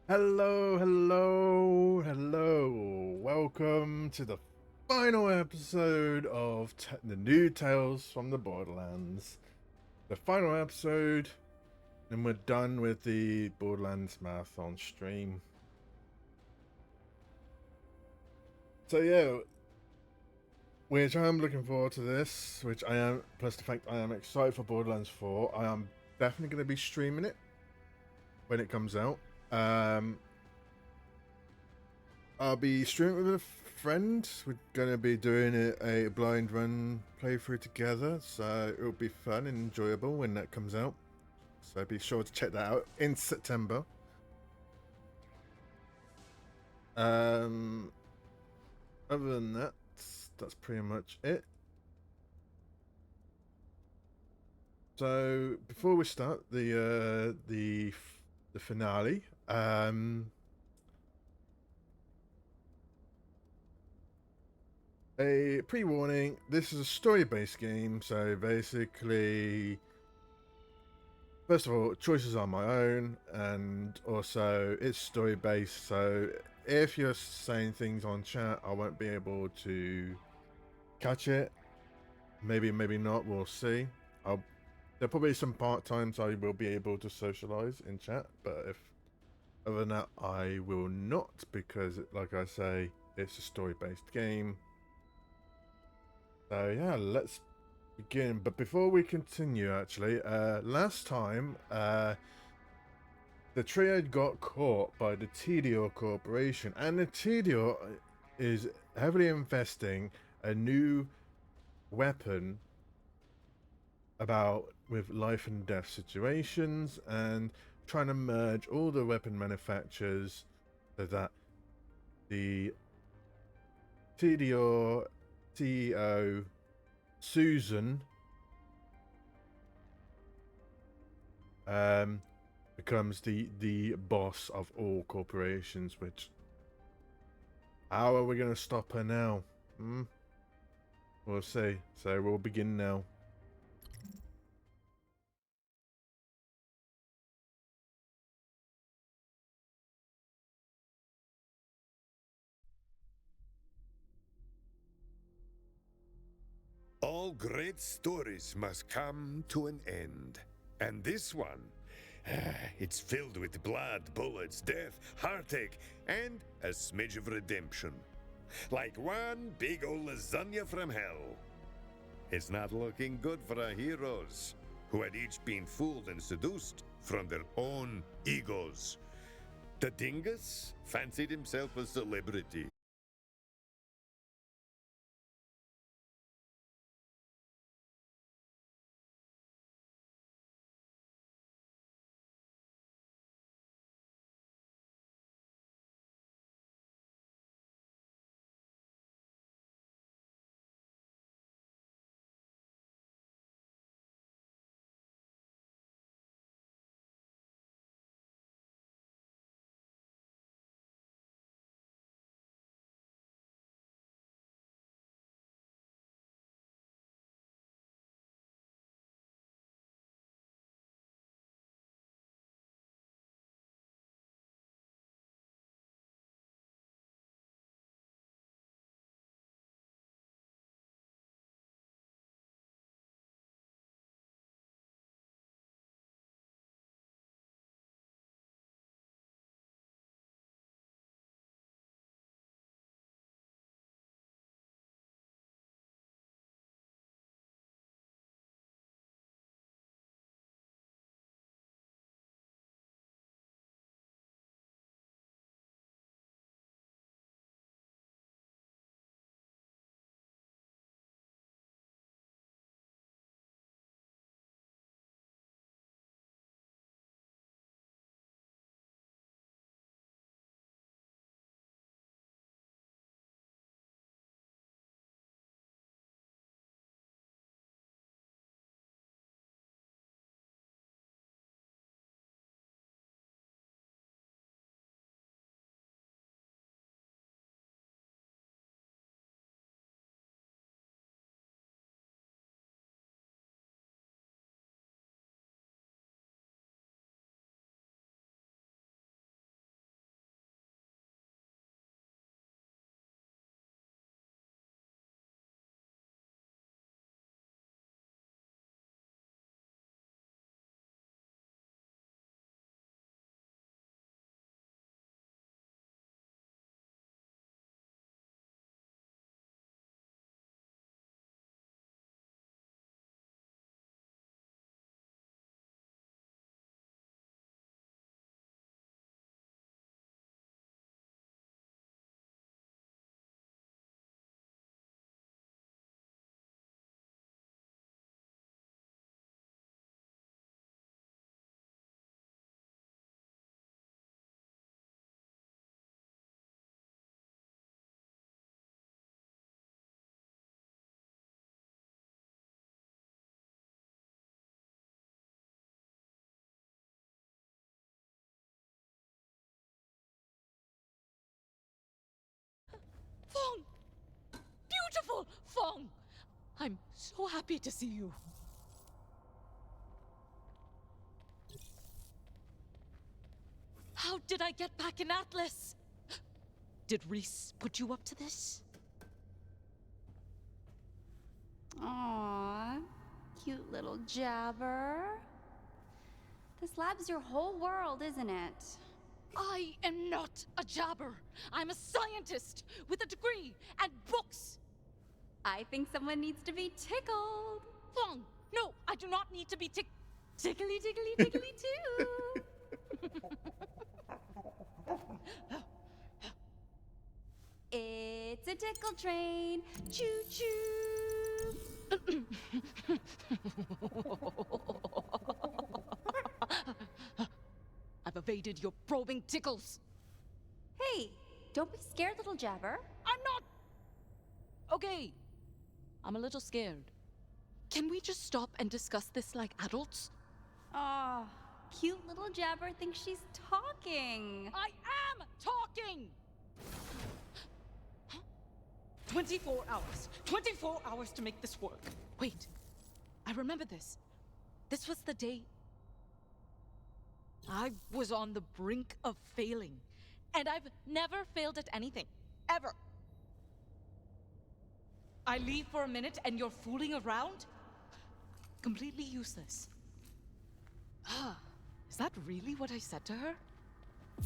Hello, hello, hello. Welcome to the final episode of the new Tales from the Borderlands. The final episode, and we're done with the Borderlands marathon stream. So yeah, which I am looking forward to this, which I am, plus the fact I am excited for Borderlands 4. I am definitely going to be streaming it when it comes out. I'll be streaming with a friend. We're going to be doing a blind run playthrough together, so it'll be fun and enjoyable when that comes out. So be sure to check that out in September. Um, Other than that, that's pretty much it. So before we start the finale, a pre-warning. This is a story-based game, so basically first of all, choices are my own, and also it's story based. So if you're saying things on chat, I won't be able to catch it. Maybe, maybe not. We'll see. I'll. There'll probably be some part times I will be able to socialize in chat, but if other than that, I will not because, like I say, it's a story based game. So yeah, let's begin. But before we continue, actually, last time, the trio got caught by the TDO Corporation, and the TDO is heavily investing a new weapon about with life and death situations and trying to merge all the weapon manufacturers so that the TDO CEO Susan um, becomes the boss of all corporations. Which how are we going to stop her now? Hmm? We'll see. So we'll begin now. All great stories must come to an end. And this one, it's filled with blood, bullets, death, heartache, and a smidge of redemption. Like one big old lasagna from hell. It's not looking good for our heroes, who had each been fooled and seduced from their own egos. The dingus fancied himself a celebrity. Fong! Beautiful Fong! I'm so happy to see you. How did I get back in Atlas? Did Reese put you up to this? Aww, cute little jabber. This lab's your whole world, isn't it? I am not a jabber. I'm a scientist with a degree and books. I think someone needs to be tickled. Fong, no, I do not need to be tickly too. It's a tickle train. Choo choo. I've evaded your probing tickles. Hey, don't be scared, little jabber. I'm not. Okay, I'm a little scared. Can we just stop and discuss this like adults? Aw, cute little jabber thinks she's talking. I am talking! 24 hours. 24 hours to make this work. Wait, I remember this. This was the day I was on the brink of failing. And I've never failed at anything. Ever. I leave for a minute and you're fooling around? Completely useless. Is that really what I said to her?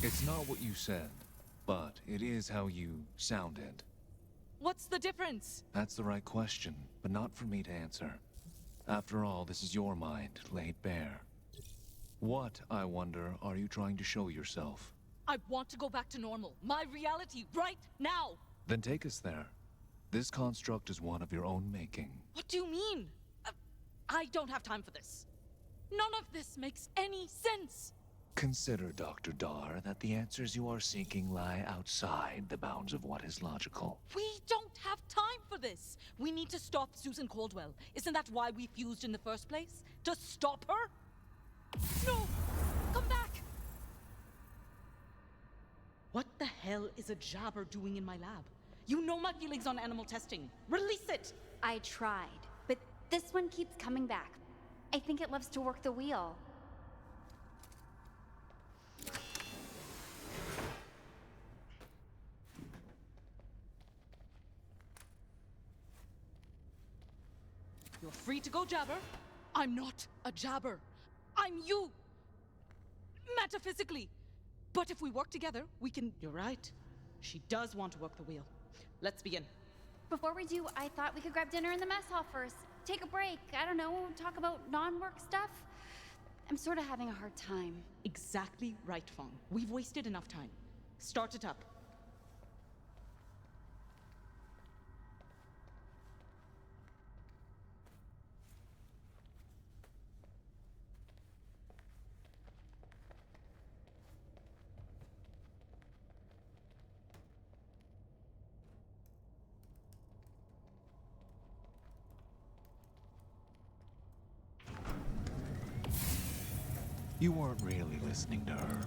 It's not what you said, but it is how you sounded. What's the difference? That's the right question, but not for me to answer. After all, this is your mind, laid bare. What, I wonder, are you trying to show yourself? I want to go back to normal. My reality, right now. Then take us there. This construct is one of your own making. What do you mean? I don't have time for this. None of this makes any sense. Consider, Dr. Dar, that the answers you are seeking lie outside the bounds of what is logical. We don't have time for this. We need to stop Susan Caldwell. Isn't that why we fused in the first place? To stop her? No! Come back! What the hell is a jabber doing in my lab? You know my feelings on animal testing. Release it! I tried, but this one keeps coming back. I think it loves to work the wheel. You're free to go, jabber. I'm not a jabber. I'm you. Metaphysically. But if we work together, we can... You're right. She does want to work the wheel. Let's begin. Before we do, I thought we could grab dinner in the mess hall first. Take a break. I don't know, talk about non-work stuff. I'm sort of having a hard time. Exactly right, Fong. We've wasted enough time. Start it up. You weren't really listening to her.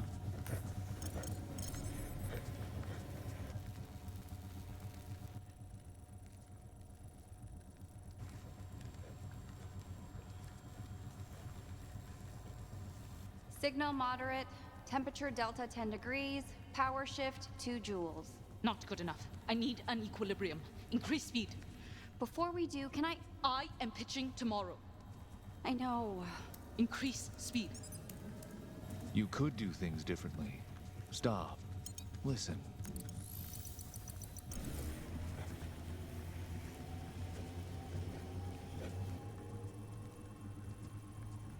Signal moderate, temperature delta 10 degrees, power shift 2 joules. Not good enough. I need an equilibrium. Increase speed. Before we do, can I am pitching tomorrow. I know. Increase speed. You could do things differently. Stop. Listen.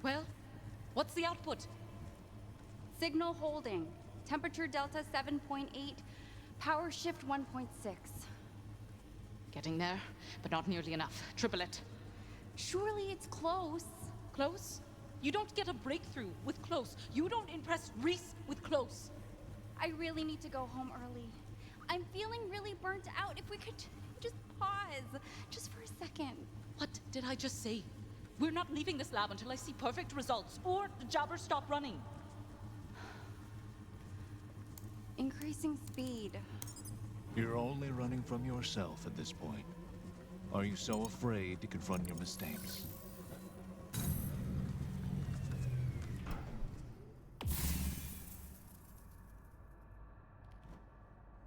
Well, what's the output? Signal holding. Temperature delta 7.8, power shift 1.6. Getting there, but not nearly enough. Triple it. Surely it's close. Close? You don't get a breakthrough with close. You don't impress Reese with close. I really need to go home early. I'm feeling really burnt out. If we could just pause, just for a second. What did I just say? We're not leaving this lab until I see perfect results, or the jabbers stop running. Increasing speed. You're only running from yourself at this point. Are you so afraid to confront your mistakes?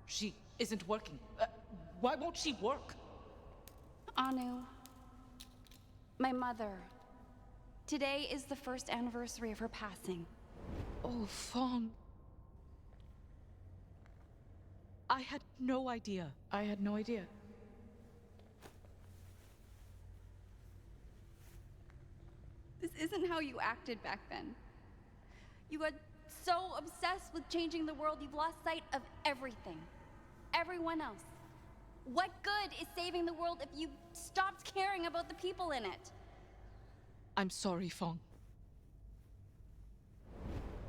She isn't working. Why won't she work? Anu, my mother. Today is the first anniversary of her passing. Oh, Fong. I had no idea. I had no idea. This isn't how you acted back then. You got so obsessed with changing the world, you've lost sight of everything. Everyone else. What good is saving the world if you stopped caring about the people in it? I'm sorry, Fong.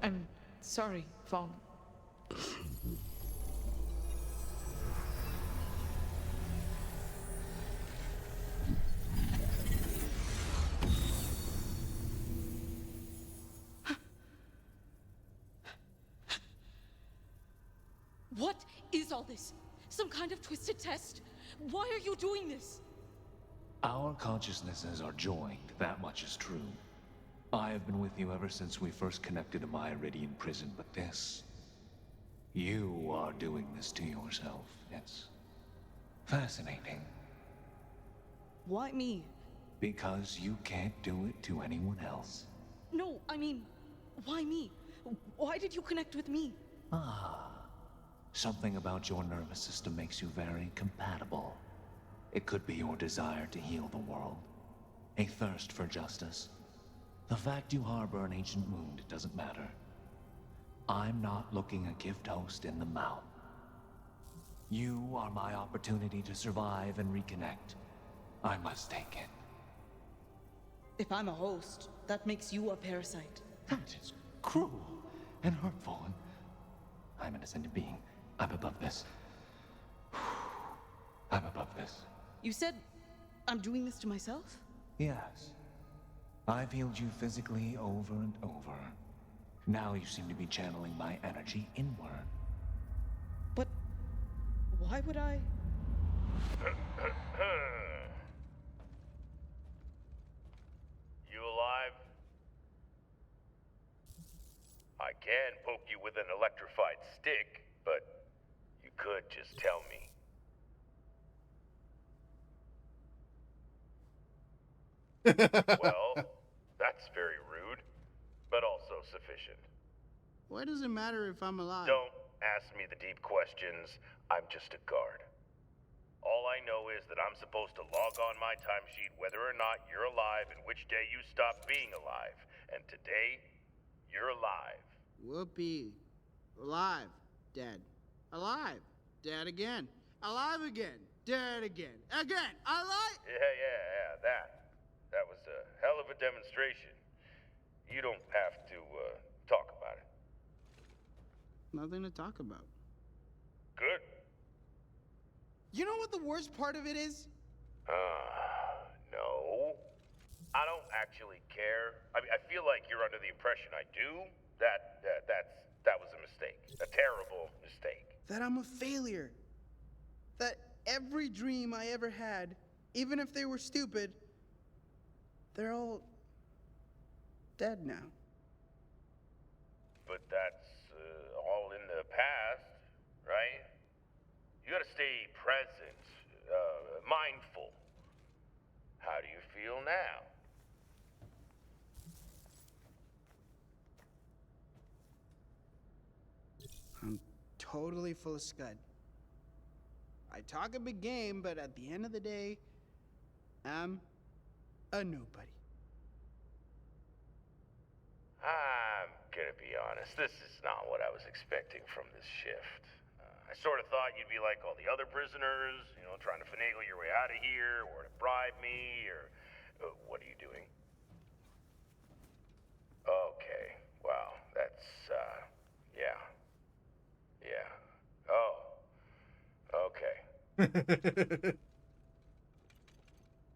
I'm sorry, Fong. What is all this? Some kind of twisted test? Why are you doing this? Our consciousnesses are joined, that much is true. I have been with you ever since we first connected in my Iridian prison, but this... You are doing this to yourself. It's fascinating. Why me? Because you can't do it to anyone else. No, I mean, why me? Why did you connect with me? Something about your nervous system makes you very compatible. It could be your desire to heal the world, a thirst for justice. The fact you harbor an ancient wound doesn't matter. I'm not looking a gift host in the mouth. You are my opportunity to survive and reconnect. I must take it. If I'm a host, that makes you a parasite. That is cruel and hurtful, and I'm an ascended being. I'm above this. I'm above this. You said I'm doing this to myself? Yes. I've healed you physically over and over. Now you seem to be channeling my energy inward. But why would I? You alive? I can poke you with an electrified stick, but you could just tell me. Well, that's very rude, but also sufficient. Why does it matter if I'm alive? Don't ask me the deep questions. I'm just a guard. All I know is that I'm supposed to log on my timesheet whether or not you're alive and which day you stopped being alive. And today, you're alive. Whoopee. Alive. Dead. Alive. Dead again. Alive again. Dead again. Again. Alive. Yeah, that was a hell of a demonstration. You don't have to, talk about it. Nothing to talk about. Good. You know what the worst part of it is? No. I don't actually care. I mean, I feel like you're under the impression I do. That was a mistake. A terrible mistake. That I'm a failure. That every dream I ever had, even if they were stupid, they're all dead now. But that's all in the past, right? You gotta stay present, mindful. How do you feel now? I'm totally full of scud. I talk a big game, but at the end of the day, I'm a nobody. I'm gonna be honest, this is not what I was expecting from this shift. I sort of thought you'd be like all the other prisoners, you know, trying to finagle your way out of here, or to bribe me, or... what are you doing? Okay, wow, that's, yeah. Yeah. Oh. Okay.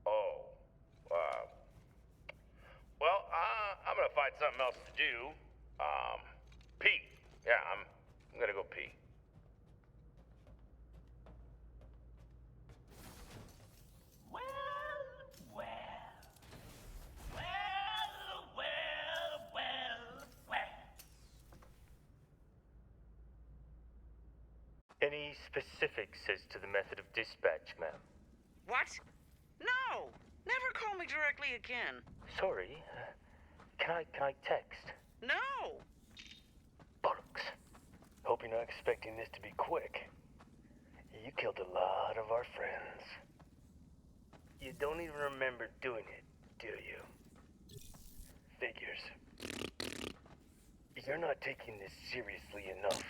Oh. Wow. Well, I'm gonna find something else to do. Pee. Yeah, I'm gonna go pee. Any specifics as to the method of dispatch, ma'am? What? No! Never call me directly again. Sorry, can I text? No! Bollocks. Hope you're not expecting this to be quick. You killed a lot of our friends. You don't even remember doing it, do you? Figures. You're not taking this seriously enough.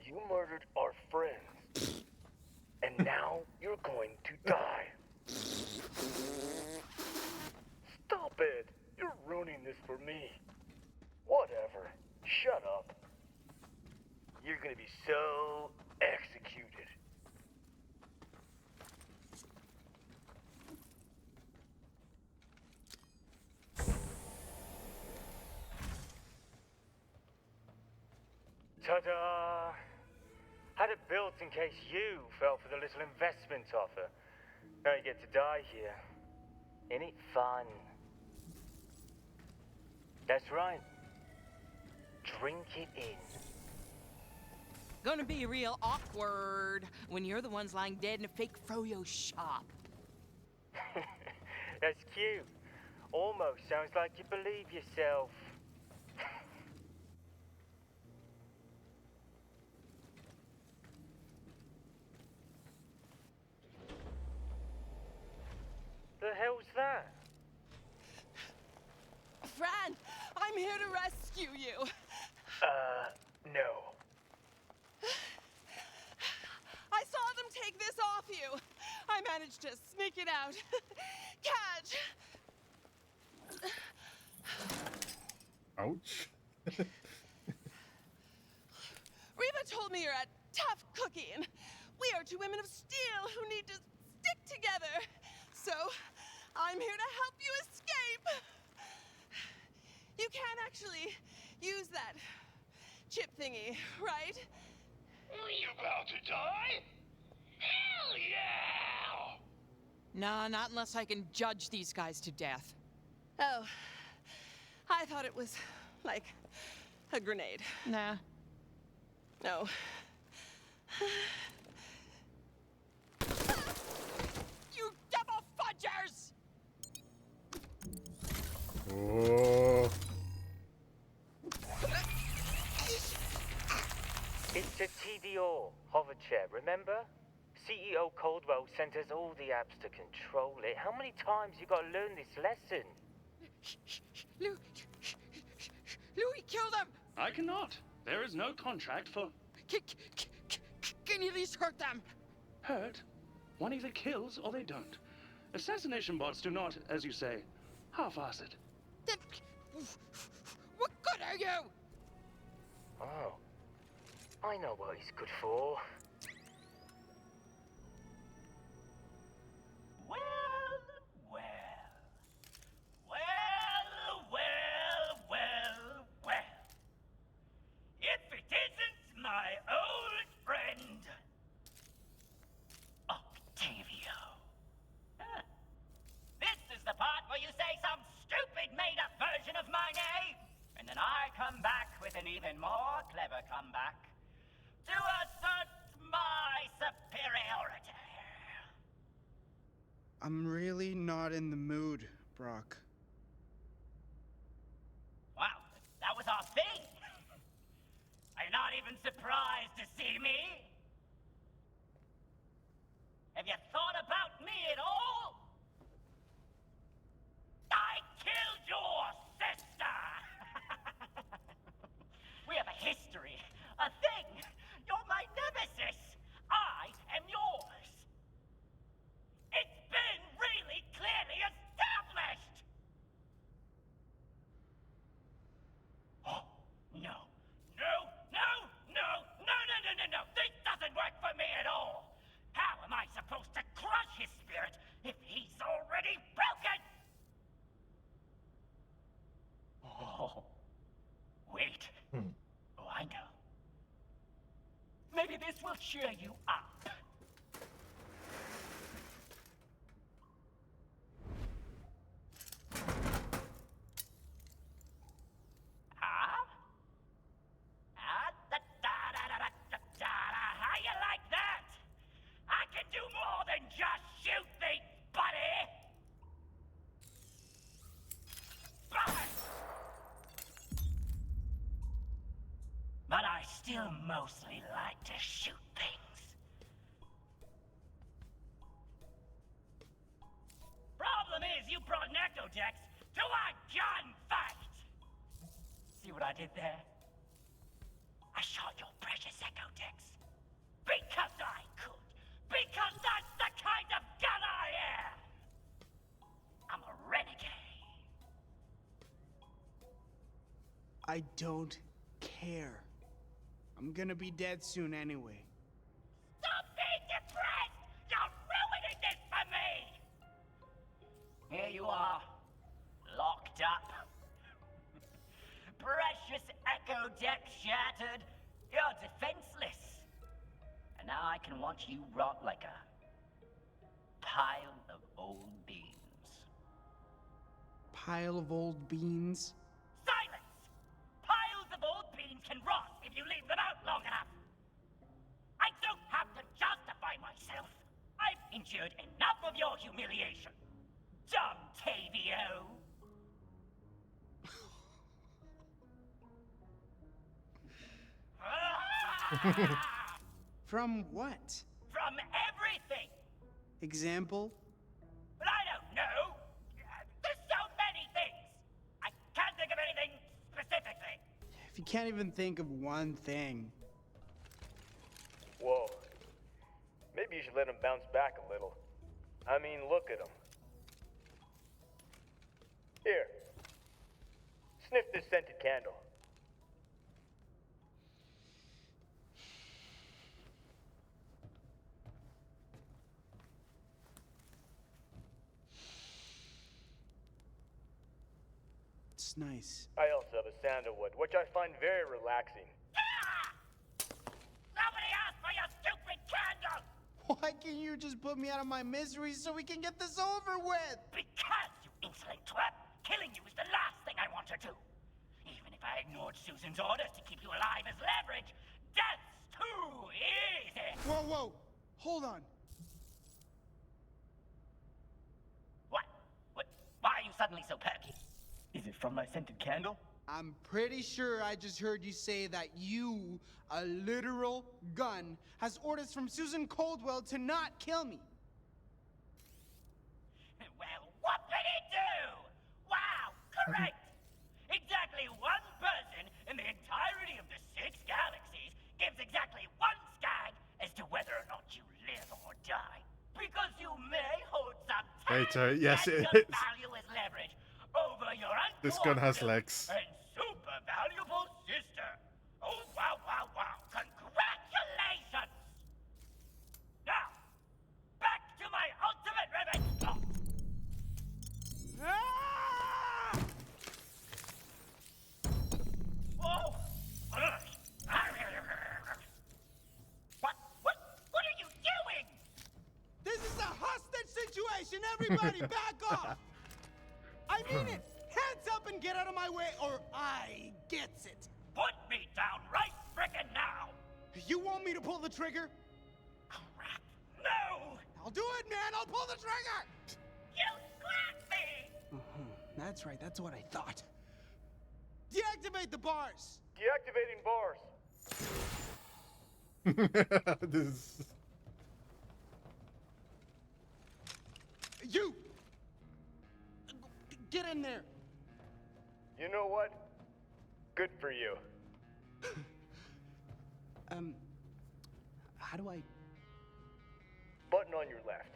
You murdered our friends. And now you're going to die. Stop it! You're ruining this for me. Whatever. Shut up. You're gonna be so executed. Ta-da! Had it built in case you fell for the little investment offer. Now you get to die here. Ain't it fun? That's right. Drink it in. Gonna be real awkward when you're the ones lying dead in a fake froyo shop. That's cute. Almost sounds like you believe yourself. The hell's that? Fran, I'm here to rescue you. No. I saw them take this off you. I managed to sneak it out. Catch. Ouch. Reva told me you're a tough cookie, and we are two women of steel who need to stick together. So, I'm here to help you escape. You can't actually use that chip thingy, right? Are you about to die? Hell yeah! Nah, not unless I can judge these guys to death. Oh, I thought it was like a grenade. Nah. No. You double fudgers! Oh. It's a TDO hover chair, remember? CEO Caldwell sent us all the apps to control it. How many times you gotta learn this lesson? Louis, kill them! I cannot. There is no contract for Can you at least hurt them? hurt. One either kills or they don't. Assassination bots do not, as you say, half-ass it. Then what good are you? Oh. I know what he's good for. Well, well. Well, well, well, well. If it isn't my old friend, Octavio. Huh. This is the part where you say some stupid made-up version of my name, and then I come back with an even more clever comeback to assert my superiority. I'm really not in the mood, Brock. Wow, that was our thing. Are you not even surprised to see me? Have you thought about me at all? I killed your sister! We have a history, a thing. You're my nemesis. I am yours. It's been really clearly established. Oh, no. No, no, no, no, no, no, no, no. This doesn't work for me at all. How am I supposed to crush his spirit if he's already broken? Oh, wait. Oh, I know. Maybe this will cheer you up. Huh? Ah, da da da da da da da mostly like to shoot things. Problem is, you brought Necrodex to a gunfight! See what I did there? I shot your precious Echodex. Because I could. Because that's the kind of gun I am! I'm a renegade. I don't care. I'm gonna be dead soon anyway. Stop being depressed! You're ruining this for me! Here you are, locked up. Precious Echo Deck shattered. You're defenseless. And now I can watch you rot like a pile of old beans. Pile of old beans? Silence! Piles of old beans can rot if you leave them out long enough. I don't have to justify myself. I've endured enough of your humiliation. Dumb Tavio. From what? From everything. Example? But I don't know. There's so many things. I can't think of anything specifically. If you can't even think of one thing. Whoa. Maybe you should let him bounce back a little. I mean, look at him. Here. Sniff this scented candle. It's nice. I also have a sandalwood, which I find very relaxing. Somebody asked for your stupid candle! Why can't you just put me out of my misery so we can get this over with? Because, you insolent twat, killing you is the last thing I want to do. Even if I ignored Susan's orders to keep you alive as leverage, death's too easy! Whoa, whoa! Hold on. What? Why are you suddenly so perky? Is it from my scented candle? I'm pretty sure I just heard you say that you, a literal gun, has orders from Susan Coldwell to not kill me. Well, what did he do? Wow, correct! Exactly one person in the entirety of the 6 galaxies gives exactly one skag as to whether or not you live or die. Because you may hold some Yes, it good is. value as leverage over your This gun has uncooperative legs. and super valuable sister. Oh, wow, wow, wow. Congratulations! Now, back to my ultimate revenge plot. Ah! Oh! What are you doing? This is a hostage situation! Everybody back off! I mean it! Hands up and get out of my way, or I gets it! Put me down right frickin' now! You want me to pull the trigger? Crap! No! I'll do it, man! I'll pull the trigger! You slapped me! That's right, that's what I thought. Deactivate the bars! Deactivating bars. This is... You! Get in there! You know what? Good for you. How do I... Button on your left.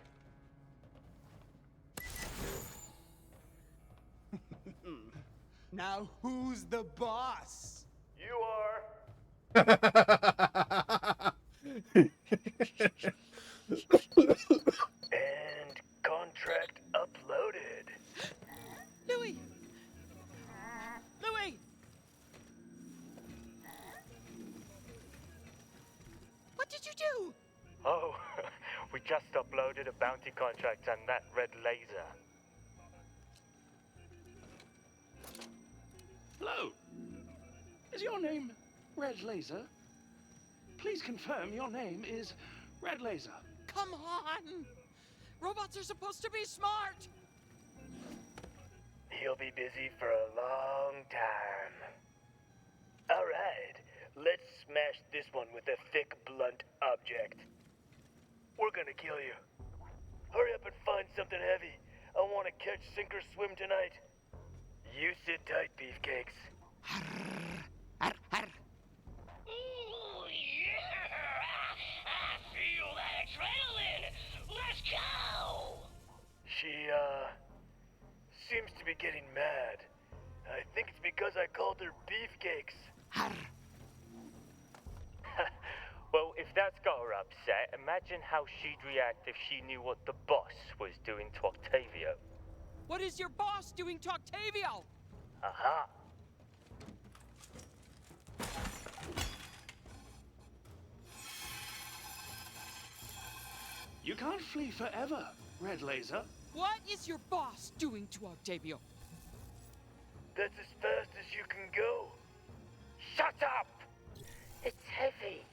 Now who's the boss? You are. And contract uploaded. Louis! Louis! What did you do? Oh, we just uploaded a bounty contract on that red laser. Hello. Is your name Red Laser? Please confirm your name is Red Laser. Come on! Robots are supposed to be smart! He'll be busy for a long time. All right, Let's smash this one with a thick, blunt object. We're gonna kill you. Hurry up and find something heavy. I want to catch, sink, or swim tonight. You sit tight, beefcakes. Ooh, yeah! I feel that adrenaline! Let's go! She, seems to be getting mad. I think it's because I called her beefcakes. Well, if that's got her upset, imagine how she'd react if she knew what the boss was doing to Octavio. What is your boss doing to Octavio? Aha! You can't flee forever, Red Laser. What is your boss doing to Octavio? That's as fast as you can go. Shut up! It's heavy.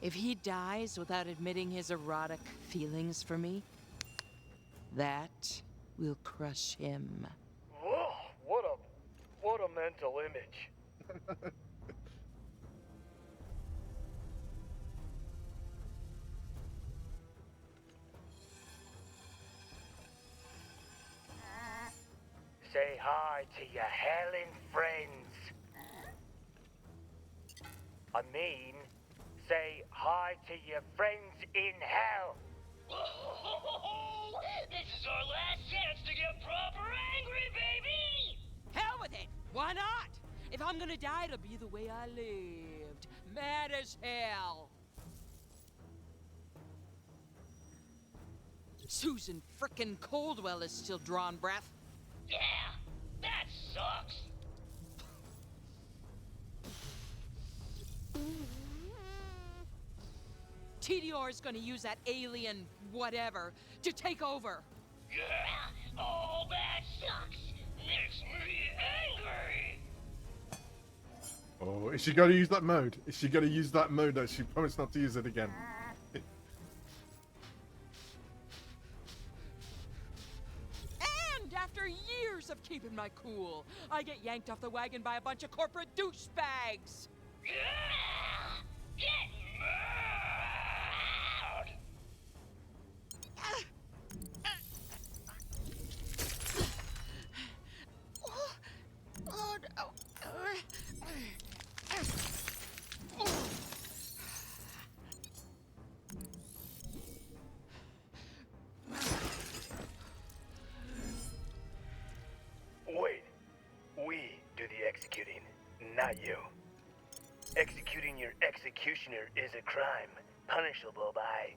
If he dies without admitting his erotic feelings for me, that will crush him. Whoa, what a mental image. Say hi to your howling friends. I mean, say hi to your friends in hell. This is our last chance to get proper angry, baby! Hell with it! Why not? If I'm gonna die, it'll be the way I lived. Mad as hell. Susan frickin' Coldwell is still drawing breath. Yeah, that sucks. TDR is gonna use that alien whatever to take over. Yeah, all that sucks. Makes me angry. Oh, is she going to use that mode? Is she going to use that mode that she promised not to use it again? And after years of keeping my cool, I get yanked off the wagon by a bunch of corporate douchebags. Yeah, get mad. Oh, no. Wait, we do the executing, not you. Executing your executioner is a crime, punishable by...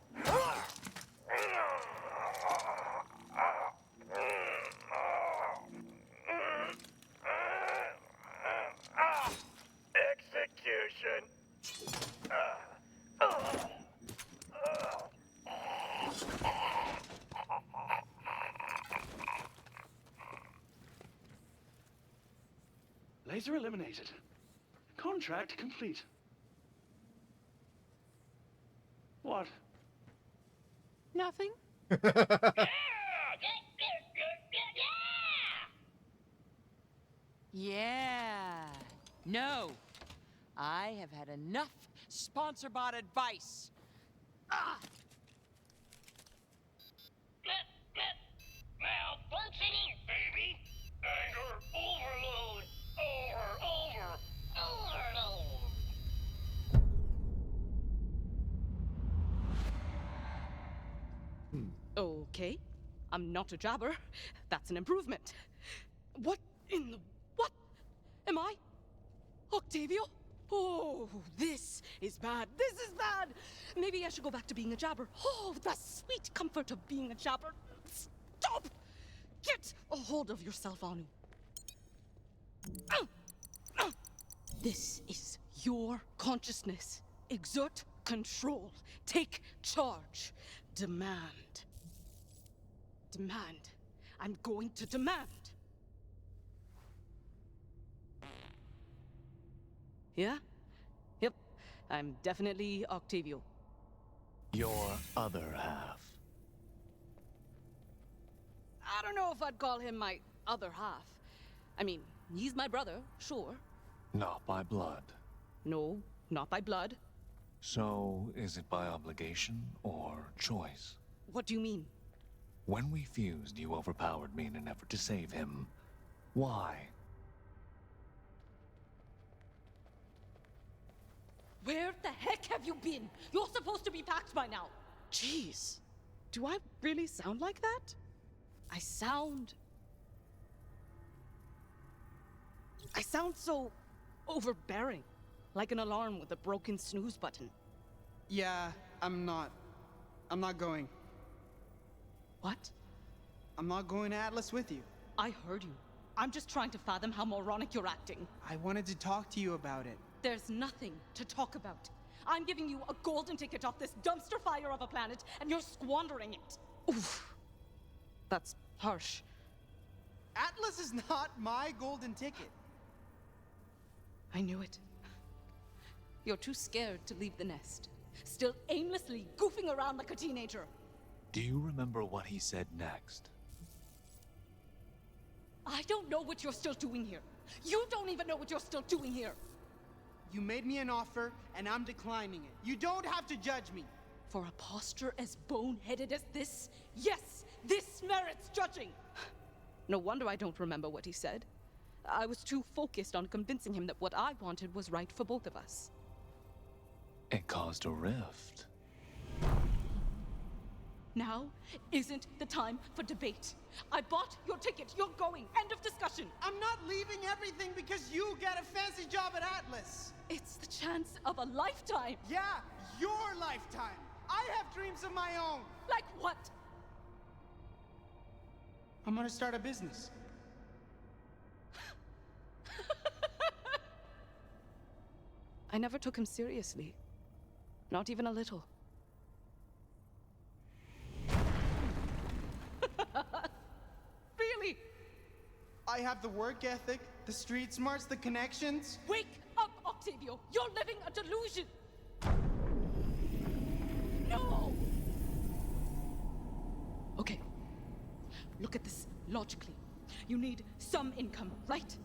execution. Laser eliminated. Contract complete. What? Nothing. Yeah. No. I have had enough sponsor bot advice. Ah! Malfunctioning, baby. Anger overload. Overload. Okay. I'm not a jabber. That's an improvement. What in the... What? Am I? Octavio? Oh, this is bad. This is bad. Maybe I should go back to being a jabber. Oh, the sweet comfort of being a jabber. Stop! Get a hold of yourself, Anu. This is your consciousness. Exert control. Take charge. Demand. Demand. I'm going to demand. Yeah? Yep. I'm definitely Octavio. Your other half. I don't know if I'd call him my other half. I mean, he's my brother, sure. Not by blood, No, not by blood. So, is it by obligation or choice? What do you mean? When we fused, you overpowered me in an effort to save him. Why? Where the heck have you been? You're supposed to be packed by now. Jeez. Do I really sound like that? I sound so overbearing. Like an alarm with a broken snooze button. Yeah, I'm not going. What? I'm not going to Atlas with you. I heard you. I'm just trying to fathom how moronic you're acting. I wanted to talk to you about it. There's nothing to talk about. I'm giving you a golden ticket off this dumpster fire of a planet, and you're squandering it. Oof. That's harsh. Atlas is not my golden ticket. I knew it. You're too scared to leave the nest. Still aimlessly goofing around like a teenager. Do you remember what he said next? I don't know what you're still doing here. You don't even know what you're still doing here. You made me an offer, and I'm declining it. You don't have to judge me. For a posture as boneheaded as this, yes, this merits judging. No wonder I don't remember what he said. I was too focused on convincing him that what I wanted was right for both of us. It caused a rift. Now isn't the time for debate. I bought your ticket. You're going. End of discussion. I'm not leaving everything because you get a fancy job at Atlas. It's the chance of a lifetime. Yeah, your lifetime. I have dreams of my own. Like what? I'm gonna start a business. I never took him seriously. Not even a little. Really? I have the work ethic, the street smarts, the connections. Wake up, Octavio! You're living a delusion! No! Okay. Look at this logically. You need some income, right?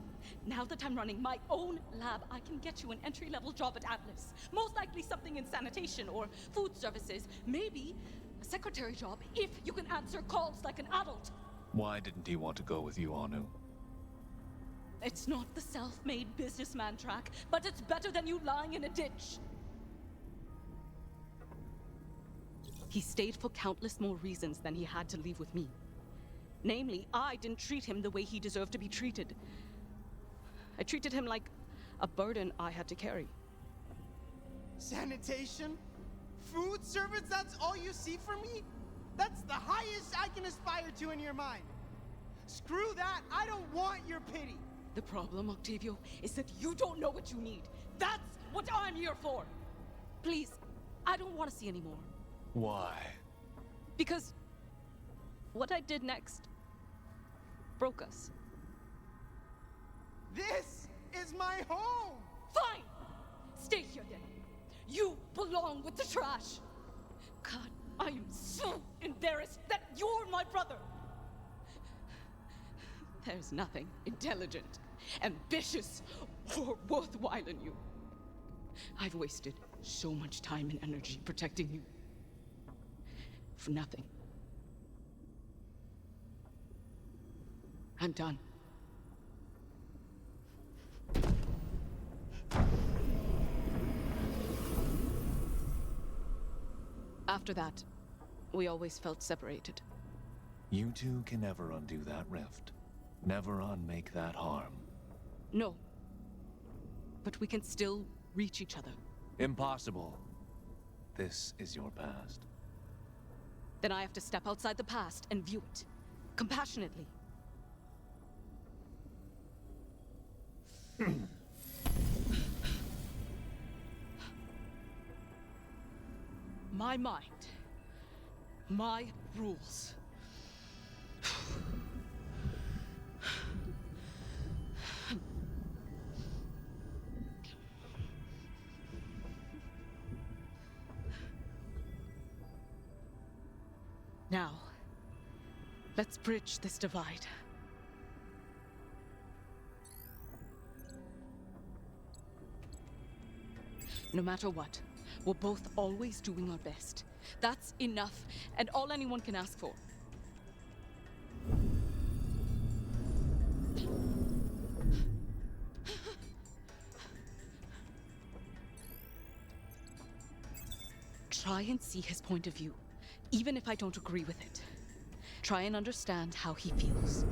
Now that I'm running my own lab, I can get you an entry-level job at Atlas. Most likely something in sanitation or food services. Maybe a secretary job if you can answer calls like an adult. Why didn't he want to go with you, Anu? It's not the self-made businessman track, but it's better than you lying in a ditch. He stayed for countless more reasons than he had to leave with me. Namely, I didn't treat him the way he deserved to be treated. I treated him like a burden I had to carry. Sanitation? Food service? That's all you see for me? That's the highest I can aspire to in your mind. Screw that. I don't want your pity. The problem, Octavio, is that you don't know what you need. That's what I'm here for. Please, I don't want to see any more. Why? Because what I did next broke us. This is my home! Fine! Stay here then. You belong with the trash. God, I am so embarrassed that you're my brother. There's nothing intelligent, ambitious, or worthwhile in you. I've wasted so much time and energy protecting you. For nothing. I'm done. After that, we always felt separated. You two can never undo that rift. Never unmake that harm. No. But we can still reach each other. Impossible. This is your past. Then I have to step outside the past and view it. Compassionately. My mind. My rules. Now, let's bridge this divide. No matter what, we're both always doing our best. That's enough, and all anyone can ask for. Try and see his point of view, even if I don't agree with it. Try and understand how he feels.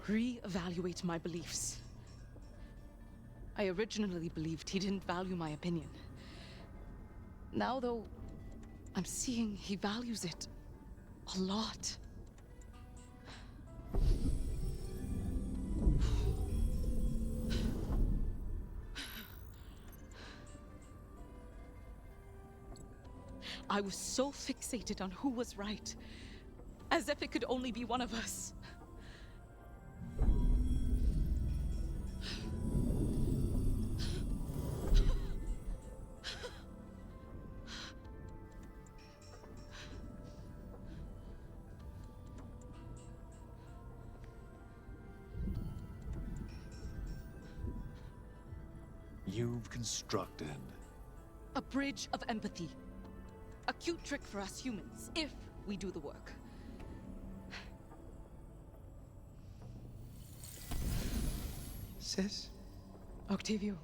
Re-evaluate my beliefs. I originally believed he didn't value my opinion. Now, though, I'm seeing he values it a lot. I was so fixated on who was right, as if it could only be one of us. You've constructed A bridge of empathy. A cute trick for us humans, if we do the work. Sis? Octavio,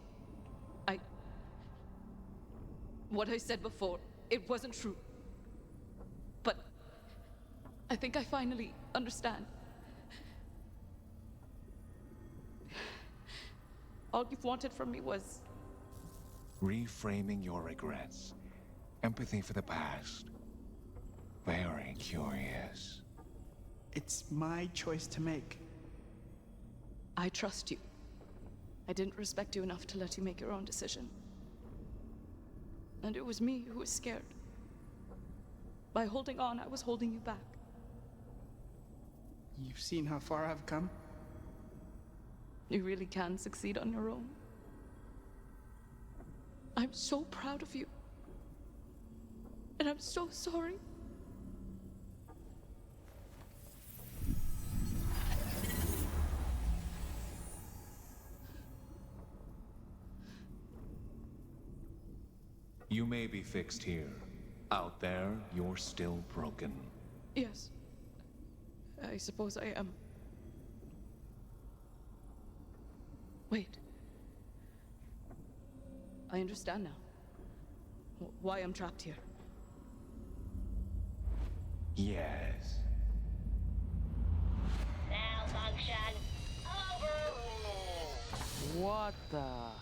what I said before, it wasn't true. But I think I finally understand. All you've wanted from me was... reframing your regrets. Empathy for the past. Very curious. It's my choice to make. I trust you. I didn't respect you enough to let you make your own decision. And it was me who was scared. By holding on, I was holding you back. You've seen how far I've come? You really can succeed on your own. I'm so proud of you. And I'm so sorry. You may be fixed here. Out there, you're still broken. Yes. I suppose I am. Wait. I understand now. Why I'm trapped here. Yes. Malfunction overruled. What the?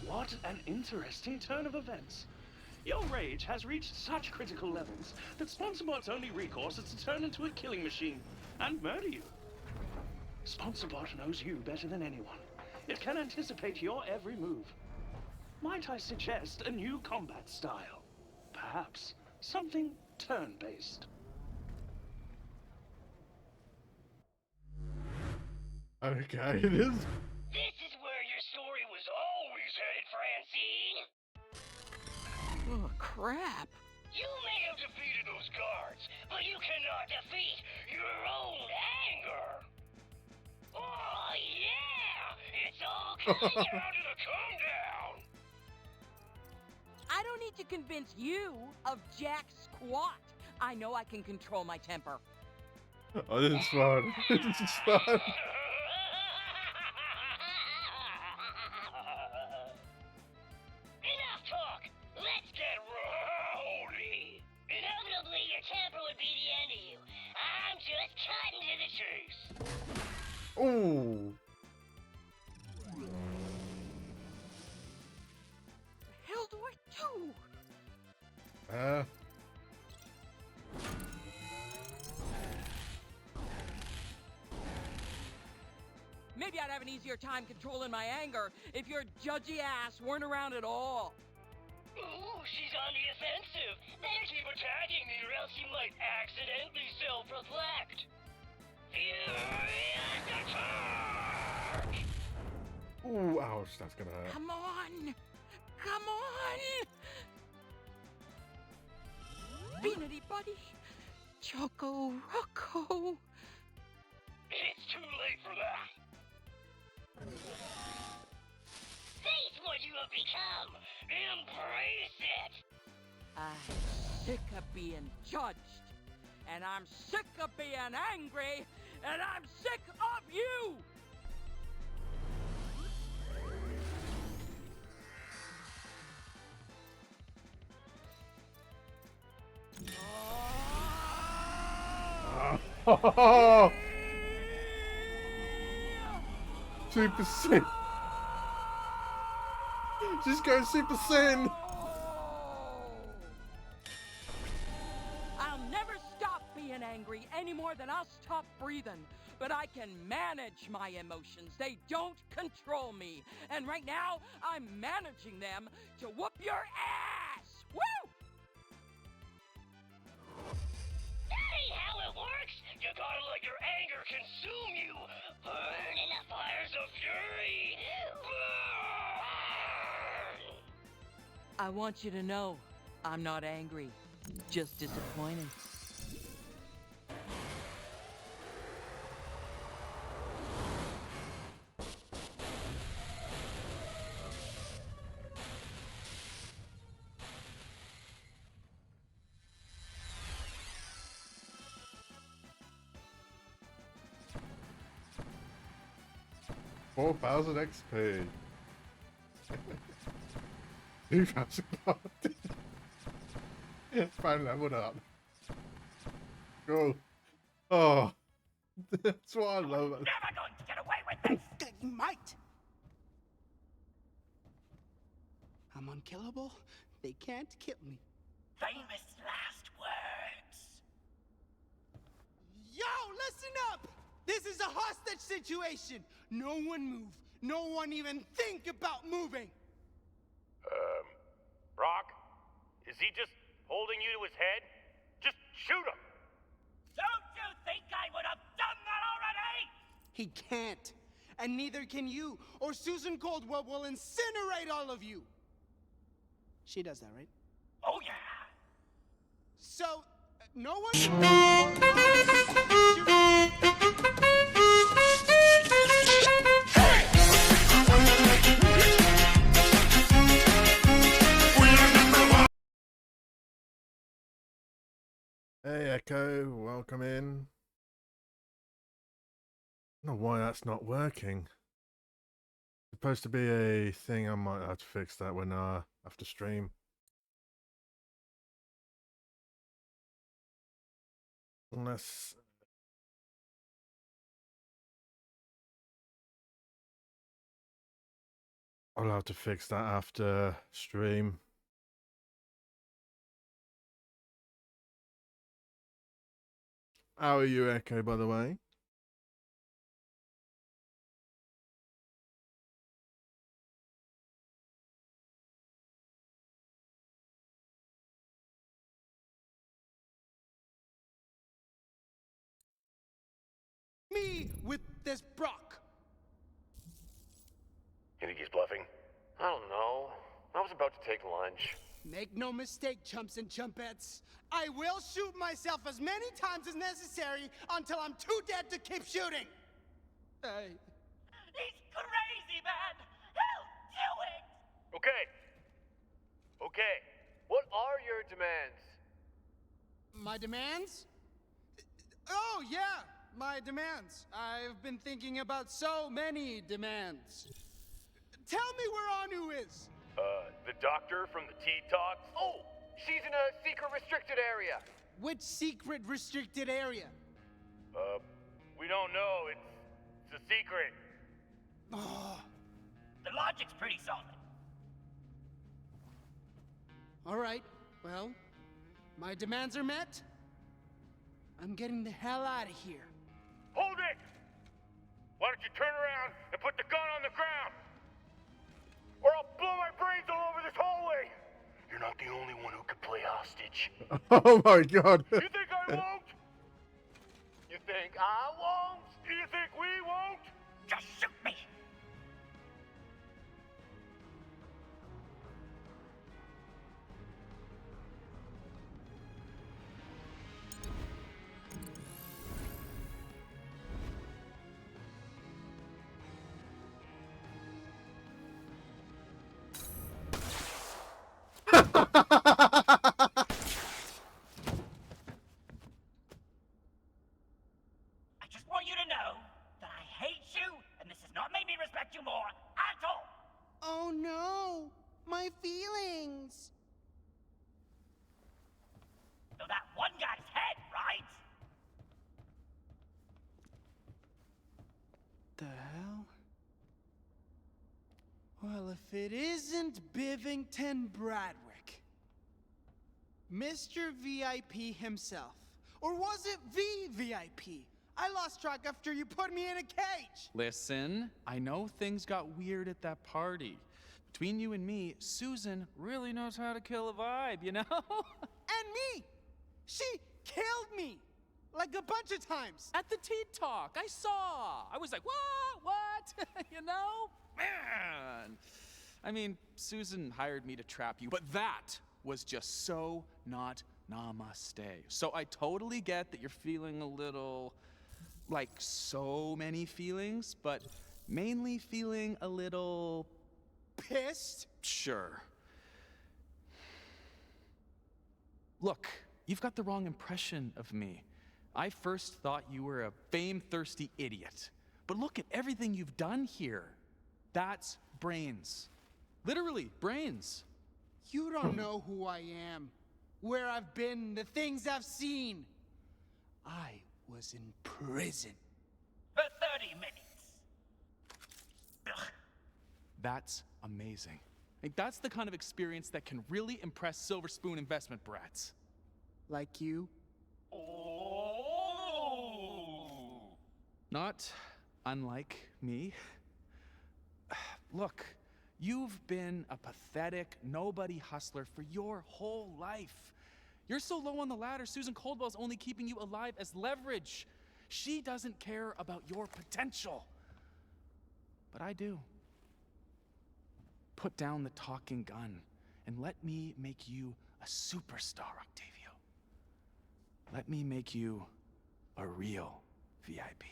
What an interesting turn of events. Your rage has reached such critical levels that Sponsorbot's only recourse is to turn into a killing machine and murder you. Sponsorbot knows you better than anyone. It can anticipate your every move. Might I suggest a new combat style? Perhaps something turn-based. Okay, it is. This is where your story was always headed, Francine. Oh, crap. You may have defeated those guards, but you cannot defeat your own anger. Oh, yeah! It's all coming down to the come down! I don't need to convince you of jack squat. I know I can control my temper. Oh, this is fun. This is fun. Enough talk! Let's get rowdy! Inevitably, your temper would be the end of you. I'm just cutting to the chase. Ooh. The hell do I do? Maybe I'd have an easier time controlling my anger if your judgy ass weren't around at all. Ooh, she's on the offensive. Better keep attacking me or else you might accidentally self-reflect. Furious attack! Ooh, ouch, that's gonna hurt. Come on! Come on! Beanity buddy! Choco Rocco. It's too late for that. Face what you have become. Embrace it. I'm sick of being judged. And I'm sick of being angry. And I'm sick of you. Super Sin. She's going Super Sin. I'll never stop being angry any more than I'll stop breathing. But I can manage my emotions. They don't control me. And right now, I'm managing them to whoop your ass. Woo! That ain't how it works. You gotta let your anger consume you. Burn in the fires of fury. Burn! I want you to know I'm not angry, just disappointed. $4,000 XP. 2,000 gold. Finally leveled up. Cool. Oh, that's what I love. Never going to get away with this. You might. I'm unkillable. They can't kill me. Famous last words. Yo, listen up! This is a hostage situation. No one move. No one even think about moving. Brock? Is he just holding you to his head? Just shoot him! Don't you think I would have done that already? He can't. And neither can you, or Susan Coldwell will incinerate all of you. She does that, right? Oh, yeah. So, no one... Hey Echo, welcome in. I don't know why that's not working. It's supposed to be a thing. I might have to fix that when after stream. Unless I'll have to fix that after stream. How are you, Echo, by the way? Me with this Brock. You think he's bluffing? I don't know. I was about to take lunch. Make no mistake, chumps and chumpettes. I will shoot myself as many times as necessary until I'm too dead to keep shooting. Hey. He's crazy, man. He'll do it. Okay. Okay. What are your demands? My demands? Oh, yeah. My demands. I've been thinking about so many demands. Tell me where Anu is. The doctor from the Tea Talks? Oh, she's in a secret restricted area. Which secret restricted area? We don't know. It's a secret. Oh. The logic's pretty solid. All right. Well, my demands are met. I'm getting the hell out of here. Hold it! Why don't you turn around and put the gun on the ground? Or I'll blow my brains all over this hallway! You're not the only one who could play hostage. Oh my god. You think I won't? You think I won't? Do you think we won't? Just shoot me. no, my feelings. So that one guy's head, right? The hell? Well, if it isn't Bivington Bradwick, Mr. VIP himself. Or was it VVIP? I lost track after you put me in a cage! Listen, I know things got weird at that party. Between you and me, Susan really knows how to kill a vibe, you know? And me! She killed me! Like a bunch of times! At the tea talk, I saw! I was like, what? You know? Man! I mean, Susan hired me to trap you, but that was just so not namaste. So I totally get that you're feeling a little, like so many feelings, but mainly feeling a little... pissed? Sure. Look, you've got the wrong impression of me. I first thought you were a fame-thirsty idiot. But look at everything you've done here. That's brains. Literally, brains. You don't know who I am, where I've been, the things I've seen. I was in prison. For 30 minutes. Ugh. That's amazing. Like, that's the kind of experience that can really impress Silver Spoon investment brats. Like you? Oh. Not unlike me. Look, you've been a pathetic, nobody hustler for your whole life. You're so low on the ladder, Susan Coldwell's only keeping you alive as leverage. She doesn't care about your potential. But I do. Put down the talking gun and let me make you a superstar, Octavio. Let me make you a real VIP.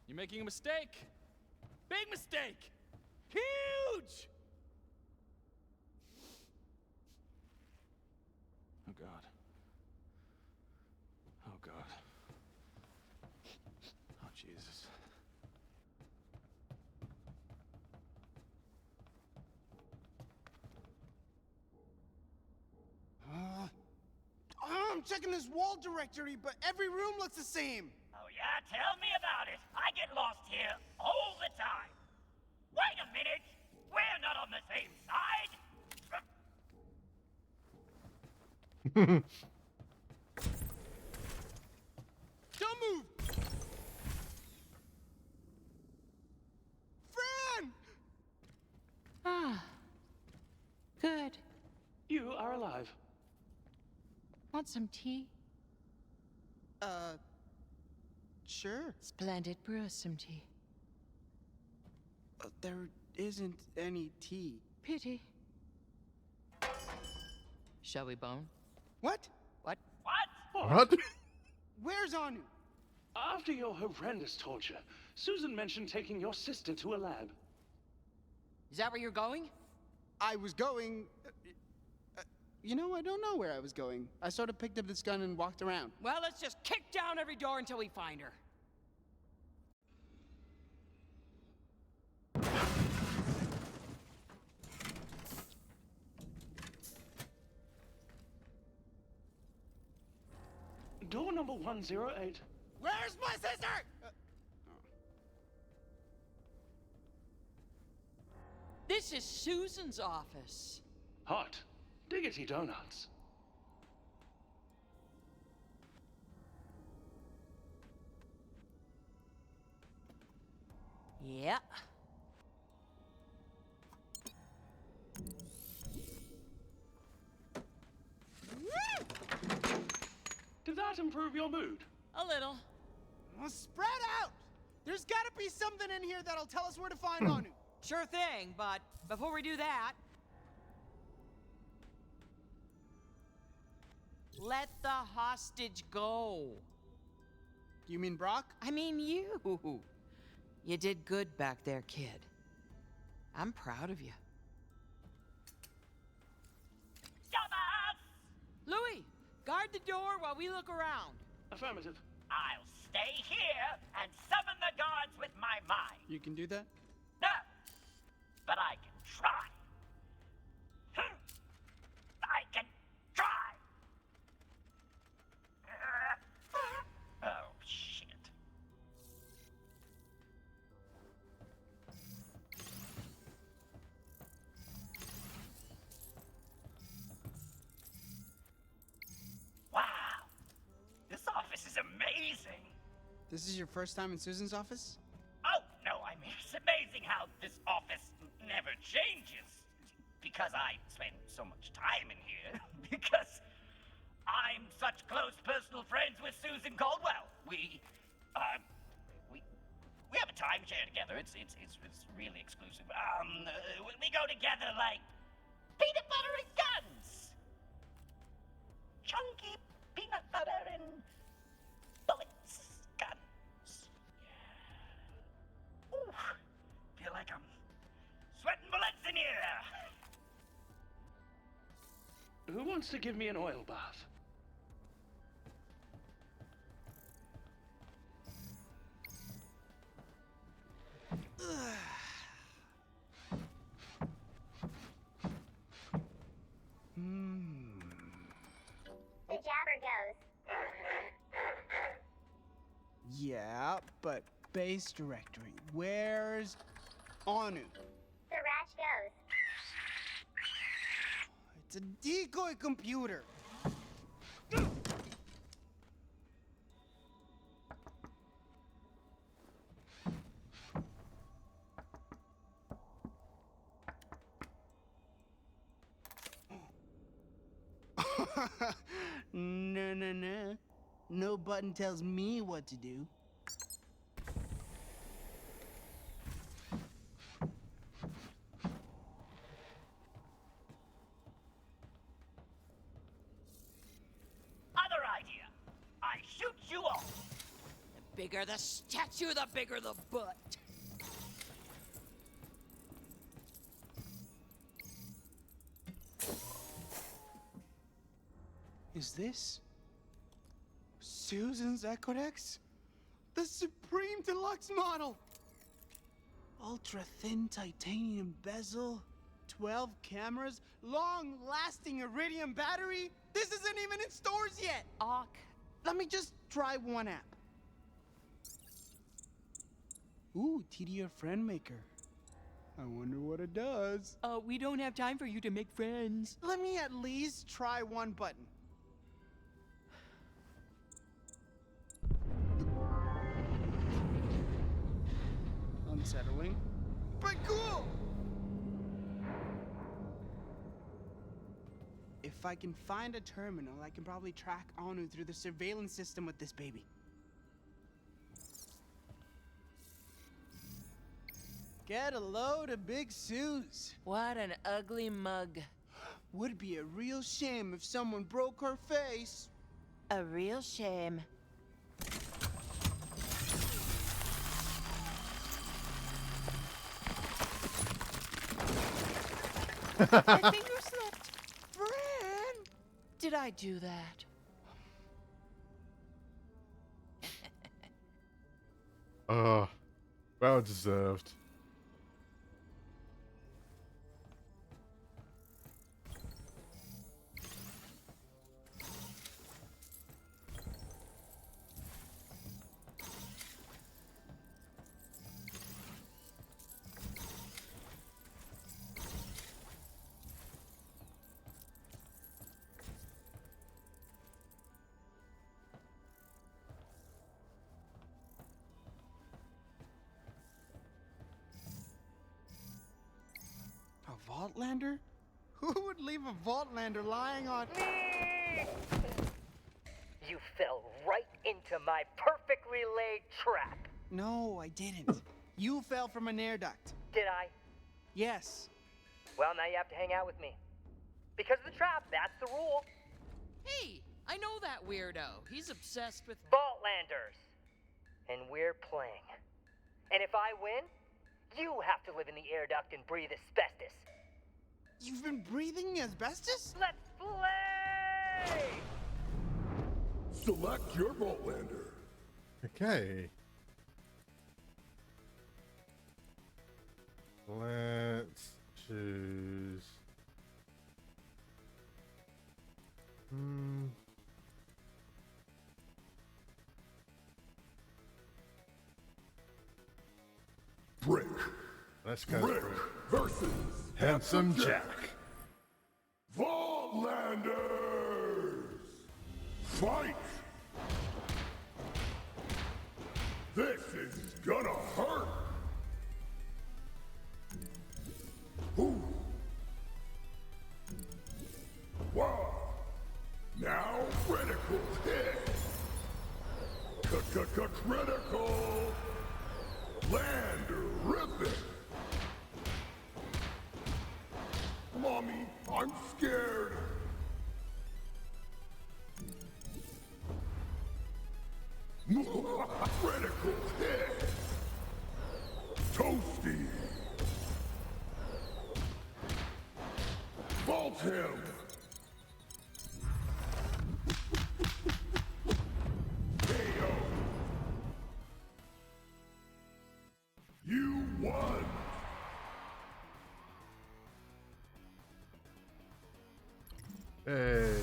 You're making a mistake. Big mistake. Huge! Oh, God. Oh, God. Oh, Jesus. I'm checking this wall directory, but every room looks the same. Oh yeah, tell me about it. I get lost here all the time. Wait a minute. We're not on the same side. Don't move! Fran! Ah. Good. You are alive. Want some tea? Sure. Splendid. Brew us some tea. There isn't any tea. Pity. Shall we bone? What? What? What? Where's Anu? After your horrendous torture, Susan mentioned taking your sister to a lab. Is that where you're going? I was going... you know, I don't know where I was going. I sort of picked up this gun and walked around. Well, let's just kick down every door until we find her. Door number 108. Where's my sister? This is Susan's office. Hot. Diggity donuts. Yeah. Did that improve your mood? A little. Well, spread out! There's gotta be something in here that'll tell us where to find Anu. Sure thing, but before we do that... let the hostage go. You mean Brock? I mean you. You did good back there, kid. I'm proud of you. Dumbass! Louis, Guard the door while we look around. Affirmative. I'll stay here and summon the guards with my mind. You can do that? No, but I can try. I can try. Oh, shit. Wow. This office is amazing. This is your first time in Susan's office? Oh, no, I mean, it's amazing how this office never changes. Because I spend so much time in here. Because I'm such close personal friends with Susan Caldwell. We have a timeshare together. It's really exclusive. We go together like peanut butter and guns. Chunky peanut butter and bullets. Guns. Yeah. Ooh, feel like I'm sweating bullets in here. Who wants to give me an oil bath? The jabber goes. Yeah, but base directory. Where's Anu? The ratch goes. It's a decoy computer. No. No button tells me what to do. Other idea. I shoot you all. The bigger the statue, the bigger the butt. Is this Susan's Ecodex? The Supreme Deluxe model! Ultra thin titanium bezel, 12 cameras, long-lasting iridium battery? This isn't even in stores yet! Let me just try one app. Ooh, TDR Friend Maker. I wonder what it does. We don't have time for you to make friends. Let me at least try one button. Unsettling, but cool! If I can find a terminal, I can probably track Anu through the surveillance system with this baby. Get a load of Big Suze. What an ugly mug. Would be a real shame if someone broke her face. A real shame. My finger slipped. Fran! Did I do that? Well deserved. A Vaultlander? Who would leave a Vaultlander lying on... You fell right into my perfectly laid trap. No, I didn't. You fell from an air duct. Did I? Yes. Well, now you have to hang out with me. Because of the trap, that's the rule. Hey, I know that weirdo. He's obsessed with... Vaultlanders. And we're playing. And if I win, you have to live in the air duct and breathe asbestos. You've been breathing asbestos? Let's play! Select your Voltlander. Okay. Let's choose. Brick. Let's go. Brick versus Handsome Jack. Voltlanders. Fight. This is gonna hurt. Ooh. Wow. Now critical hit. Critical. Landerific. Mommy, I'm scared. Critical hit. Toasty. Vault him. KO. You won. Hey.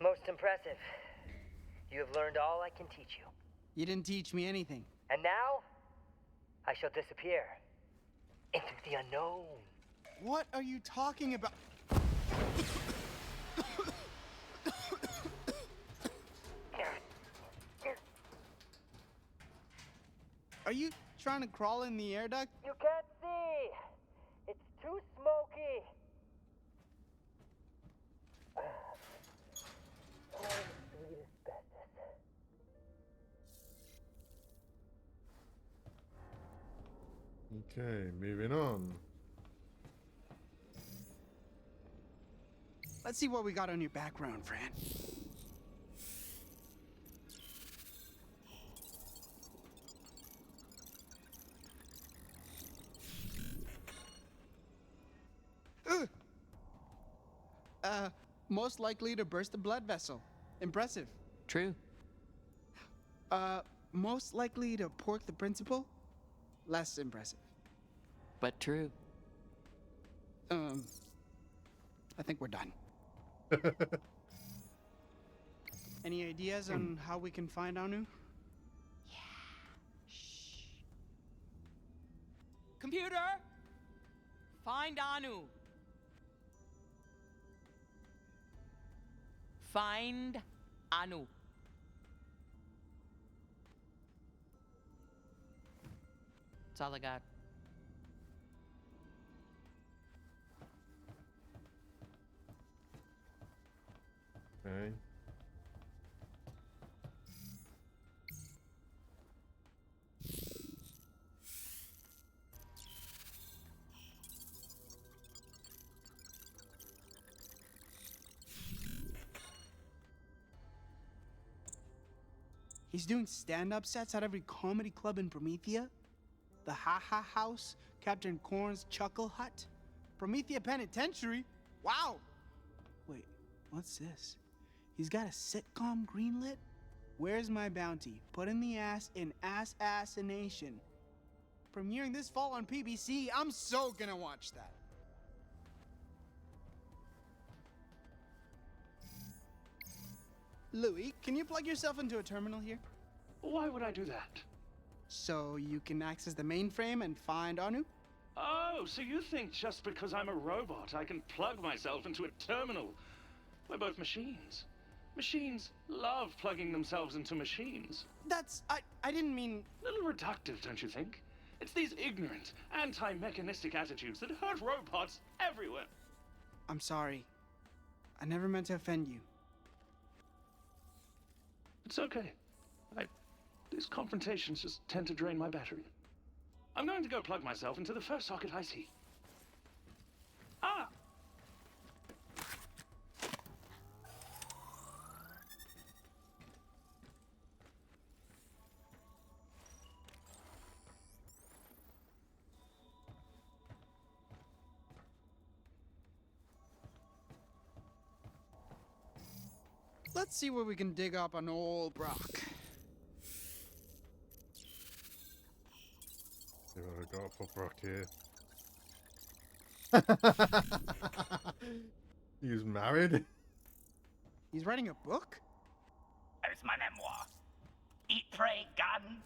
Most impressive. You have learned all I can teach you. You didn't teach me anything. And now, I shall disappear into the unknown. What are you talking about? Are you trying to crawl in the air duct? You can't see. It's too smoky. Okay, moving on. Let's see what we got on your background, Fran. Most likely to burst a blood vessel. Impressive. True. Most likely to pork the principal? Less impressive. But true. I think we're done. Any ideas on how we can find Anu? Computer, find Anu. Find Anu. That's all I got. Okay. He's doing stand-up sets at every comedy club in Promethea? The Ha Ha House, Captain Corn's Chuckle Hut, Promethea Penitentiary? Wow! Wait, what's this? He's got a sitcom greenlit? Where's My Bounty? Put in the ass in Assassination. Premiering this fall on PBC, I'm so gonna watch that. Louis, can you plug yourself into a terminal here? Why would I do that? So you can access the mainframe and find Anu? Oh, so you think just because I'm a robot, I can plug myself into a terminal? We're both machines. Machines love plugging themselves into machines. I didn't mean... Little reductive, don't you think? It's these ignorant, anti-mechanistic attitudes that hurt robots everywhere. I'm sorry. I never meant to offend you. It's okay. These confrontations just tend to drain my battery. I'm going to go plug myself into the first socket I see. Ah! Let's see where we can dig up on old Brock. See what we got for Brock here. He's married? He's writing a book? There's my memoir. Eat, Pray, Gun.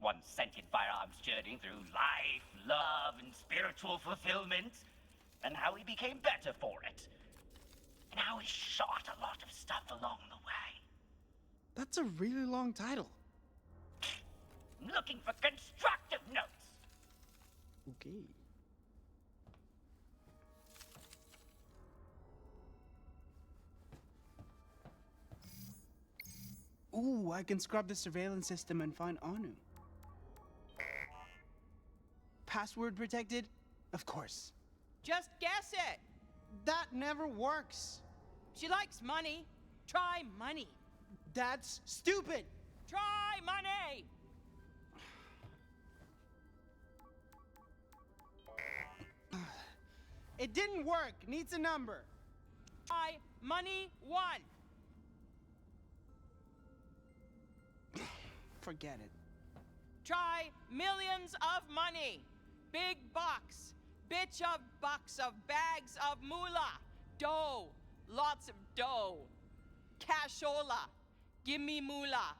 One sentient firearms journey through life, love, and spiritual fulfillment. And how he became better for it. And how he shot a lot of stuff along the way. That's a really long title. I'm looking for constructive notes. Okay. Ooh, I can scrub the surveillance system and find Anu. Password protected? Of course. Just guess it. That never works. She likes money. Try money. That's stupid. Try money. It didn't work. Needs a number. Try money 1. Forget it. Try millions of money. Big box. Bitch of bucks of bags of moolah. Dough. Lots of dough. Cashola. Give me moolah.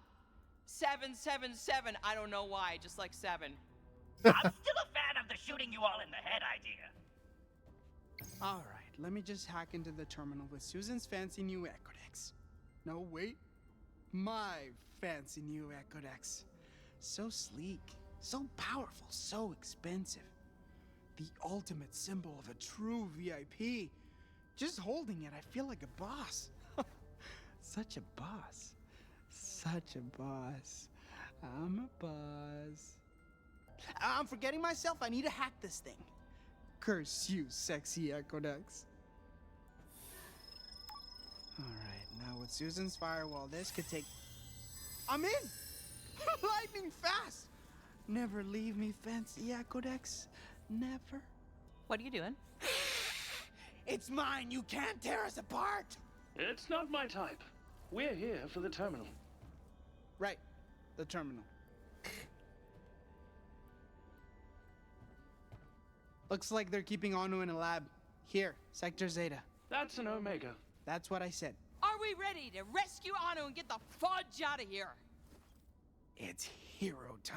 777. I don't know why. Just like 7. I'm still a fan of the shooting you all in the head idea. All right, let me just hack into the terminal with Susan's fancy new Ecodex. No, wait. My fancy new Ecodex. So sleek, so powerful, so expensive. The ultimate symbol of a true VIP. Just holding it, I feel like a boss. Such a boss. Such a boss. I'm a boss. I'm forgetting myself. I need to hack this thing. Curse you, sexy Ecodex. Alright, now with Susan's firewall, this could take... I'm in! Lightning fast! Never leave me, fancy Ecodex. Never. What are you doing? It's mine! You can't tear us apart! It's not my type. We're here for the terminal. Right. The terminal. Looks like they're keeping Anu in a lab. Here, Sector Zeta. That's an Omega. That's what I said. Are we ready to rescue Anu and get the fudge out of here? It's hero time.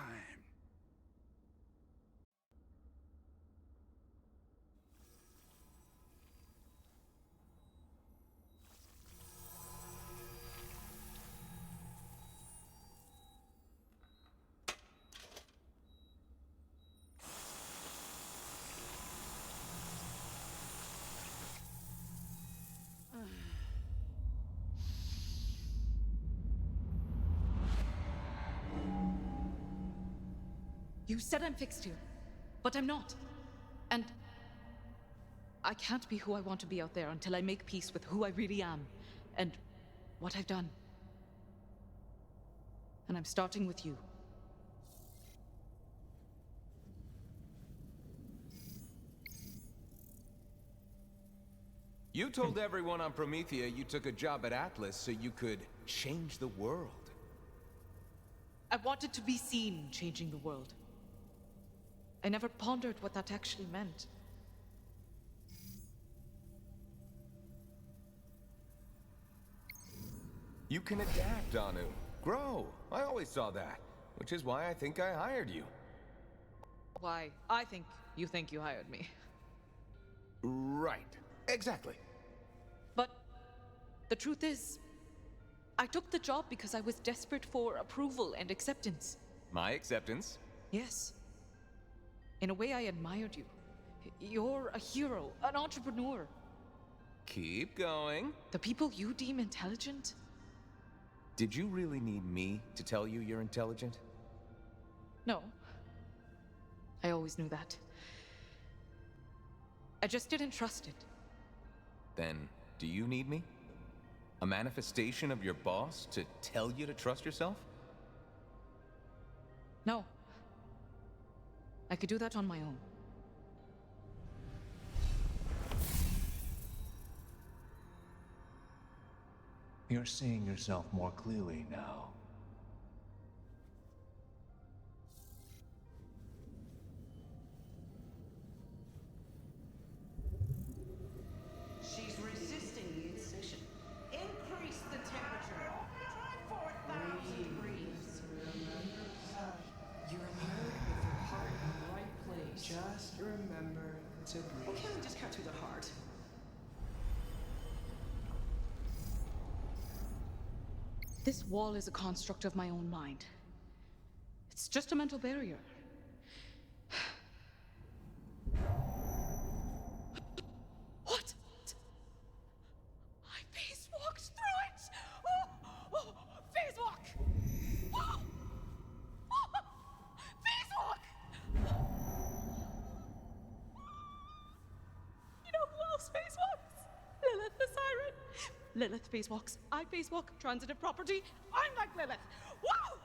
You said I'm fixed here, but I'm not. And I can't be who I want to be out there until I make peace with who I really am and what I've done. And I'm starting with you. You told everyone on Promethea you took a job at Atlas so you could change the world. I wanted to be seen changing the world. I never pondered what that actually meant. You can adapt, Anu. Grow. I always saw that. Which is why I think I hired you. Why, I think you hired me. Right. Exactly. But the truth is, I took the job because I was desperate for approval and acceptance. My acceptance? Yes. In a way, I admired you. You're a hero, an entrepreneur. Keep going. The people you deem intelligent? Did you really need me to tell you you're intelligent? No. I always knew that. I just didn't trust it. Then, do you need me? A manifestation of your boss to tell you to trust yourself? No. I could do that on my own. You're seeing yourself more clearly now. She's resisting the incision. Increase the temperature. Try 4,000 degrees. You're a nerd with your heart in the right place. Just remember to breathe. Well, can't we just cut through the heart? This wall is a construct of my own mind. It's just a mental barrier. What? I phase walked through it! Oh, phase walk! Oh, phase walk! You know who else phase walks? Lilith the Siren. Lilith phase walks. I phase walk. Transitive property. I'm like Lilith. Whoa!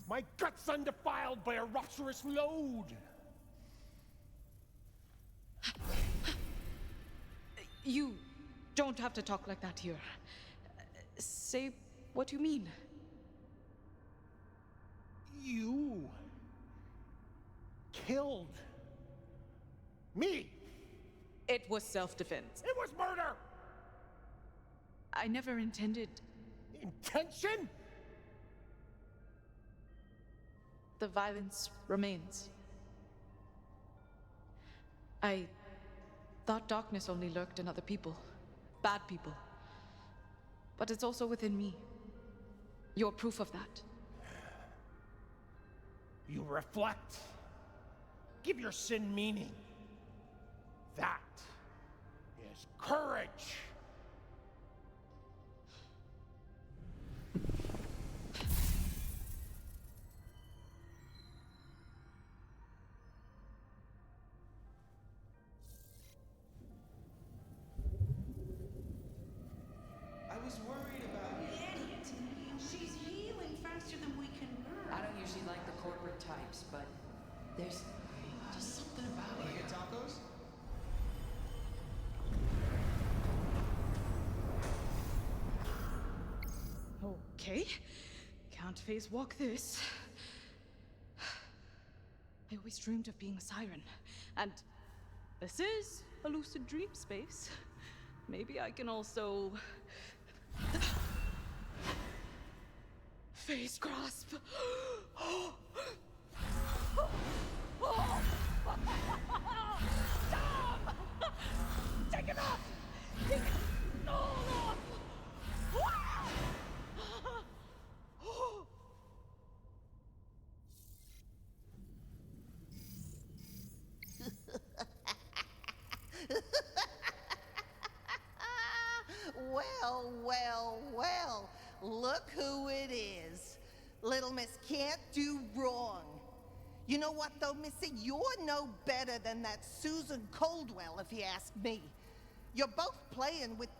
My gut's undefiled by a rapturous load! You don't have to talk like that here. Say what you mean. You killed me! It was self-defense. It was murder! I never intended... Intention? The violence remains. I thought darkness only lurked in other people. Bad people. But it's also within me. You're proof of that. You reflect. Give your sin meaning. That is courage. I was worried about you. Idiot! She's healing faster than we can burn. I don't usually like the corporate types, but there's just something about it. Wanna get tacos? Okay. Can't phase walk this. I always dreamed of being a siren. And this is a lucid dream space. Maybe I can also... Face grasp. Stop! Take it off! Take it all off! Well, well, well. Look who it is. Little Miss can't do wrong. You know what, though, Missy? You're no better than that Susan Coldwell, if you ask me. You're both playing with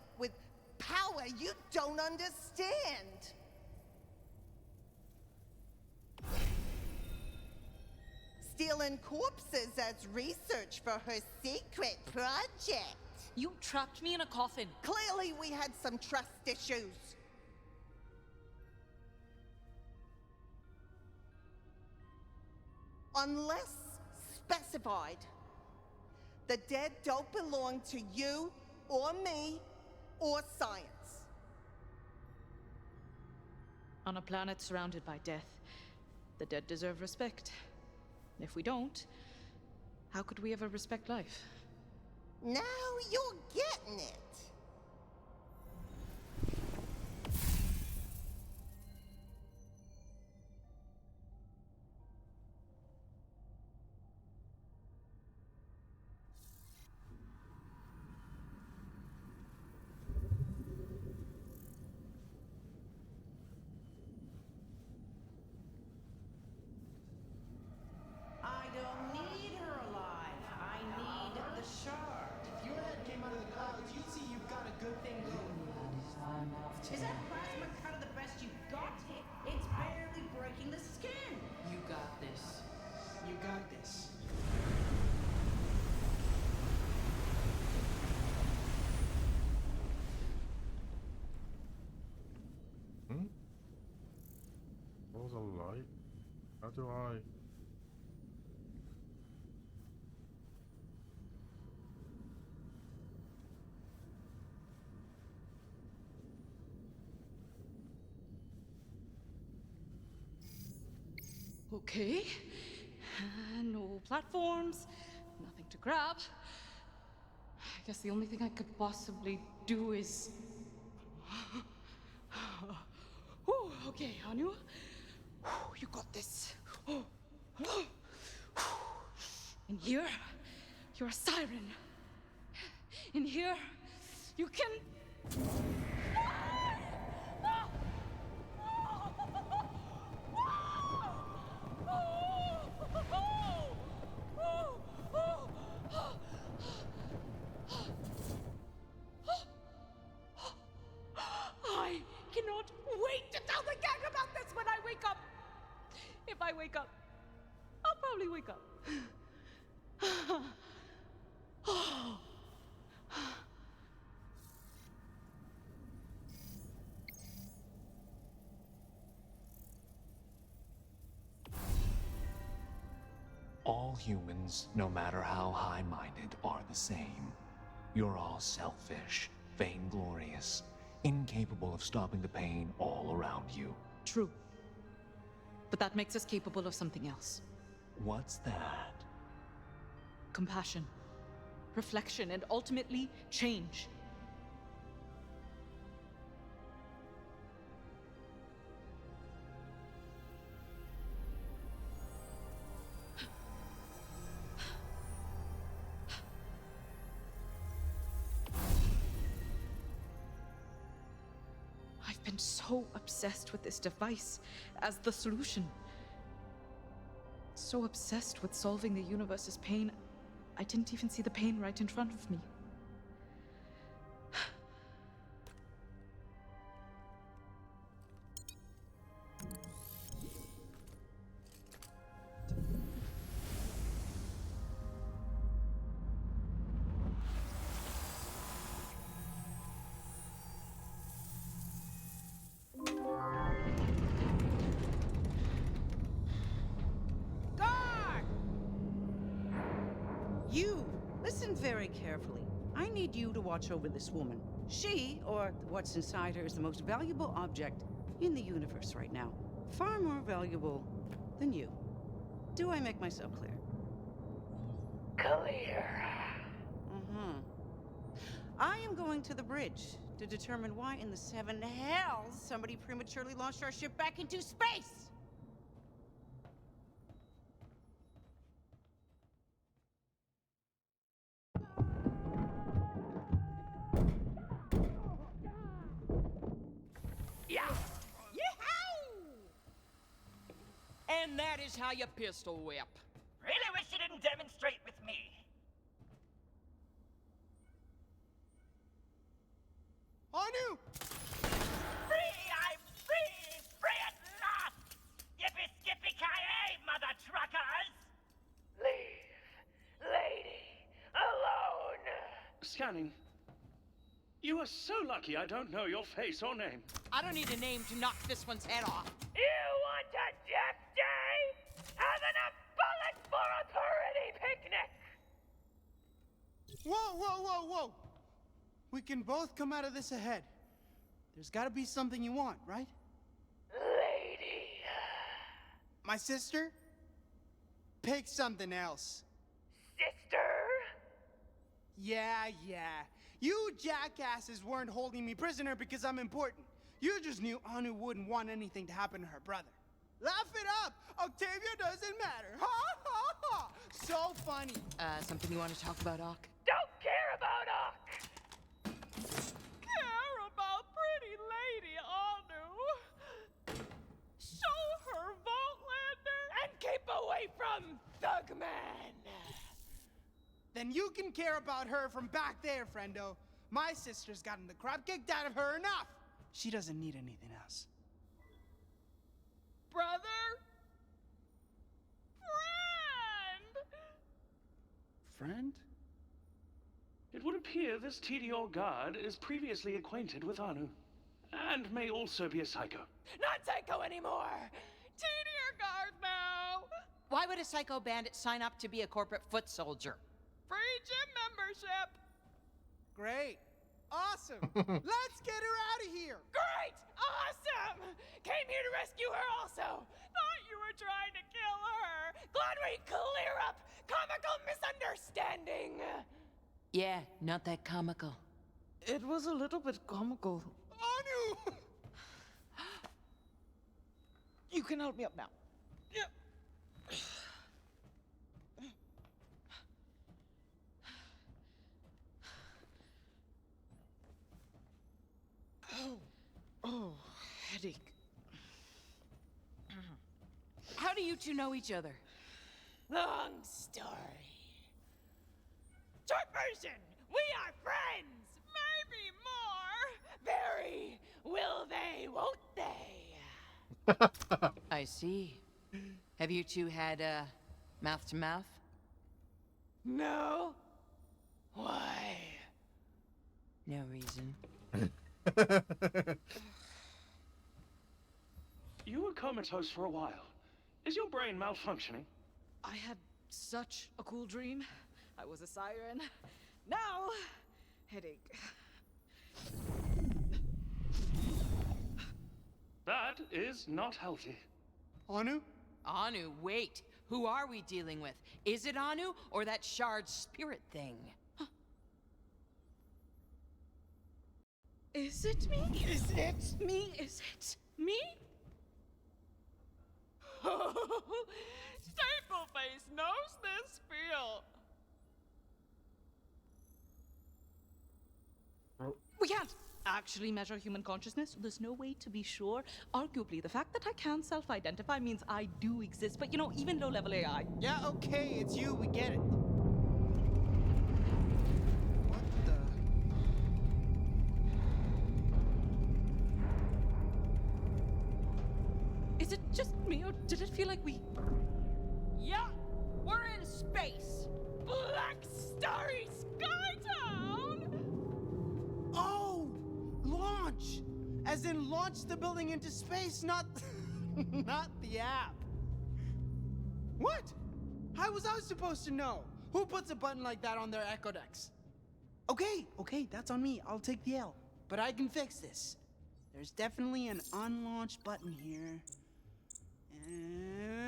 power you don't understand. Stealing corpses as research for her secret project. You trapped me in a coffin. Clearly we had some trust issues. Unless specified, the dead don't belong to you or me or science. On a planet surrounded by death, the dead deserve respect. And if we don't, how could we ever respect life? Now you're getting it. I don't need her alive. I need the shard. If your head came out of the clouds, you'd see you There's a light. How do I... Okay. No platforms, nothing to grab. I guess the only thing I could possibly do is... Whew, okay, Anu. You got this. In here, you're a siren. In here, you can... I cannot wait to tell the gang about this when I wake up. If I wake up, I'll probably wake up. All humans, no matter how high-minded, are the same. You're all selfish, vainglorious, incapable of stopping the pain all around you. True. But that makes us capable of something else. What's that? Compassion, reflection, and ultimately, change. I've been so obsessed with this device as the solution. So obsessed with solving the universe's pain, I didn't even see the pain right in front of me. Guard! You, listen very carefully. I need you to watch over this woman. She, or what's inside her, is the most valuable object in the universe right now. Far more valuable than you. Do I make myself clear? Clear. Mm-hmm. I am going to the bridge to determine why in the seven hells somebody prematurely launched our ship back into space! Yeah! Yee-haw! And that is how you pistol whip. Really wish you didn't demonstrate with me. Anu! Free! I'm free! Free at last! Yippee-skippy-ki-yay, mother truckers! Leave lady alone. Scanning. You are so lucky I don't know your face or name. I don't need a name to knock this one's head off. You want a death day? Having a bullet for a pretty picnic! Whoa, whoa, whoa, whoa! We can both come out of this ahead. There's gotta be something you want, right? Lady. My sister? Pick something else. Sister? Yeah. You jackasses weren't holding me prisoner because I'm important. You just knew Anu wouldn't want anything to happen to her brother. Laugh it up! Octavia doesn't matter! Ha ha ha! So funny! Something you want to talk about, Ock? Don't care about Ock! Care about pretty lady Anu. Show her Vaultlander and keep away from Thugman. Then you can care about her from back there, friendo. My sister's gotten the crap kicked out of her enough. She doesn't need anything else. Brother? Friend? Friend? It would appear this TDR guard is previously acquainted with Anu, and may also be a psycho. Not psycho anymore! Tedier guard now! Why would a psycho bandit sign up to be a corporate foot soldier? Free gym membership! Great. Awesome. Let's get her out of here. Great! Awesome! Came here to rescue her also! Thought you were trying to kill her! Glad we clear up comical misunderstanding! Yeah, not that comical. It was a little bit comical. Anu! You can help me up now. Yeah. Oh, headache. How do you two know each other? Long story. Short version, we are friends. Maybe more. Very. Will they, won't they? I see. Have you two had, mouth to mouth? No. Why? No reason. You were comatose for a while. Is your brain malfunctioning? I had such a cool dream. I was a siren. Now, headache. That is not healthy. Anu? Anu, wait. Who are we dealing with? Is it Anu or that shard spirit thing? Is it me? Is it me? Is it me? Stapleface knows this feel. We can't actually measure human consciousness, so there's no way to be sure. Arguably, the fact that I can self-identify means I do exist, but you know, even low-level AI. Yeah, okay, it's you, we get it. What the? Is it just me, or did it feel like we... Yeah, we're in space. Black starry Skytown. Oh! Launch! As in launch the building into space, not... not the app. What? How was I supposed to know? Who puts a button like that on their Echo decks? Okay, that's on me. I'll take the L. But I can fix this. There's definitely an unlaunched button here.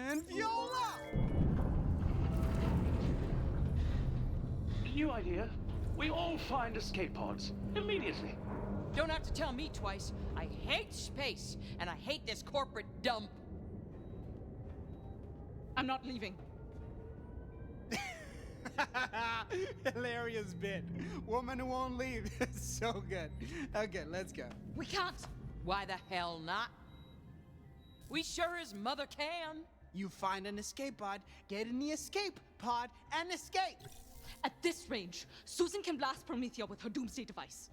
And Viola! New idea. We all find escape pods. Immediately. Don't have to tell me twice. I hate space, and I hate this corporate dump. I'm not leaving. Hilarious bit. Woman who won't leave. So good. Okay, let's go. We can't. Why the hell not? We sure as mother can. You find an escape pod, get in the escape pod, and escape. At this range, Susan can blast Promethea with her doomsday device.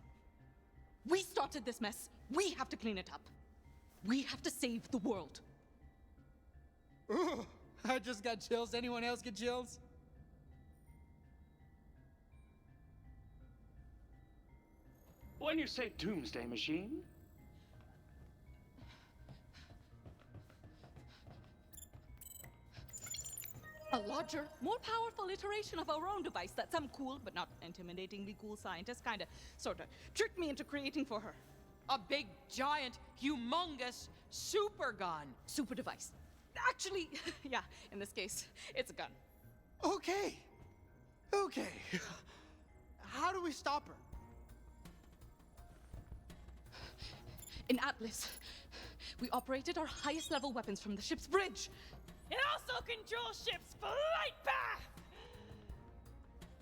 We started this mess. We have to clean it up. We have to save the world. Ooh, I just got chills. Anyone else get chills? When you say doomsday machine, A larger, more powerful iteration of our own device that some cool, but not intimidatingly cool scientist kinda, sorta, tricked me into creating for her. A big, giant, humongous super gun. Super device. Actually, yeah, in this case, it's a gun. Okay. How do we stop her? In Atlas, we operated our highest level weapons from the ship's bridge. It also controls ship's flight path.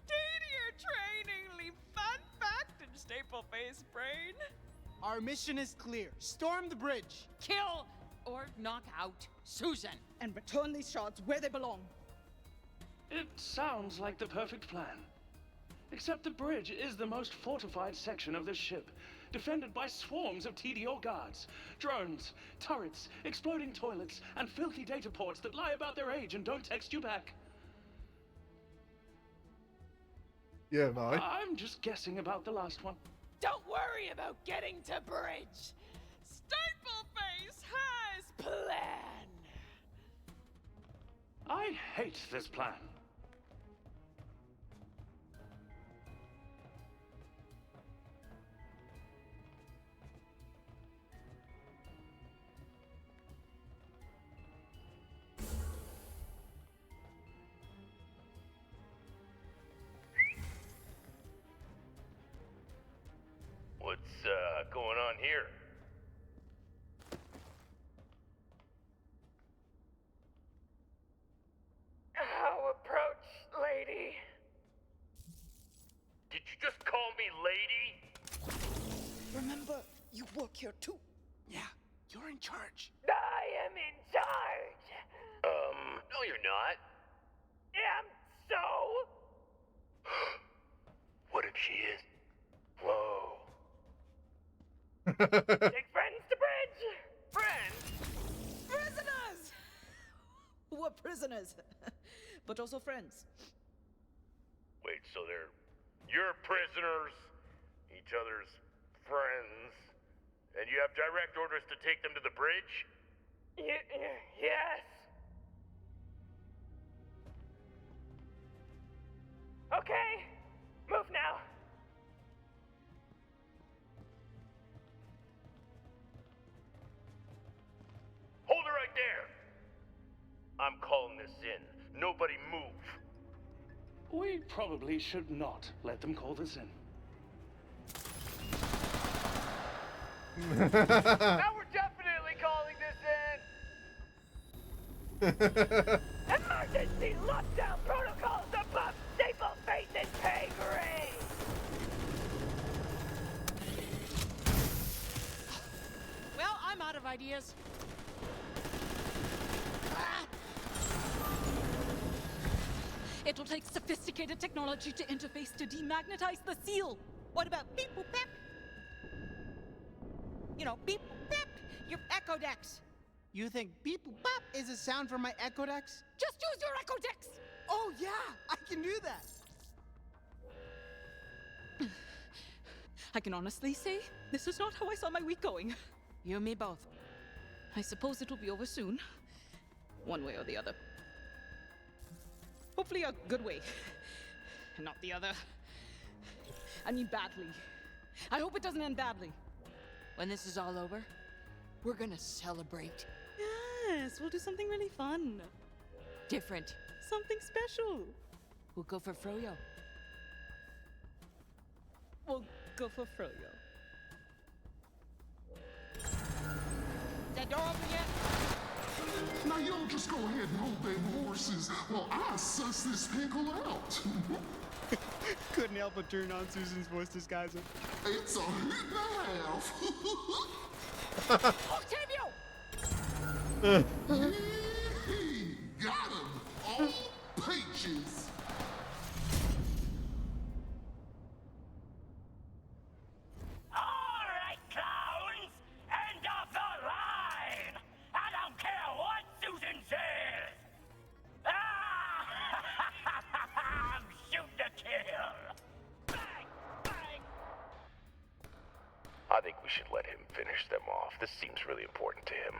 Tedier trainingly fun fact in Stapleface brain. Our mission is clear. Storm the bridge. Kill or knock out Susan. And return these shards where they belong. it sounds like the perfect plan. Except the bridge is the most fortified section of this ship, defended by swarms of TDO guards, drones, turrets, exploding toilets, and filthy data ports that lie about their age and don't text you back. Yeah, mate. I'm just guessing about the last one. Don't worry about getting to bridge. Stapleface has plan. I hate this plan. What's going on here? How approach, lady? Did you just call me lady? Remember, you work here too. Yeah, you're in charge. I am in charge. No you're not. Am so? What if she is? Whoa. Take friends to bridge. Friends? Prisoners! We're prisoners, but also friends. Wait, so you're prisoners, each other's friends, and you have direct orders to take them to the bridge? Yes. Okay, move now. Hold her right there! I'm calling this in. Nobody move. We probably should not let them call this in. Now we're definitely calling this in. Emergency lockdown protocols above Staple Face's pay grade. Well, I'm out of ideas. It will take sophisticated technology to interface to demagnetize the seal. What about beep boop pep? You know, beep boop pep, your echo decks. You think beep boop bop is a sound from my Echo Decks? Just use your echo decks. Oh yeah, I can do that. I can honestly say, this is not how I saw my week going. You and me both. I suppose it will be over soon. One way or the other. Hopefully a good way. And not the other. I mean badly. I hope it doesn't end badly. When this is all over, we're gonna celebrate. Yes, we'll do something really fun. Different. Something special. We'll go for Froyo. We'll go for Froyo. Is that door open yet? Now y'all just go ahead and hold them horses while I suss this pickle out. Couldn't help but turn on Susan's voice disguiser. It's a hoot and a half. Octavio! Got him. All peaches. All right, clowns! End of the line! I don't care what Susan says! I'm shooting to kill! Bang! Bang! I think we should let him finish them off. This seems really important to him.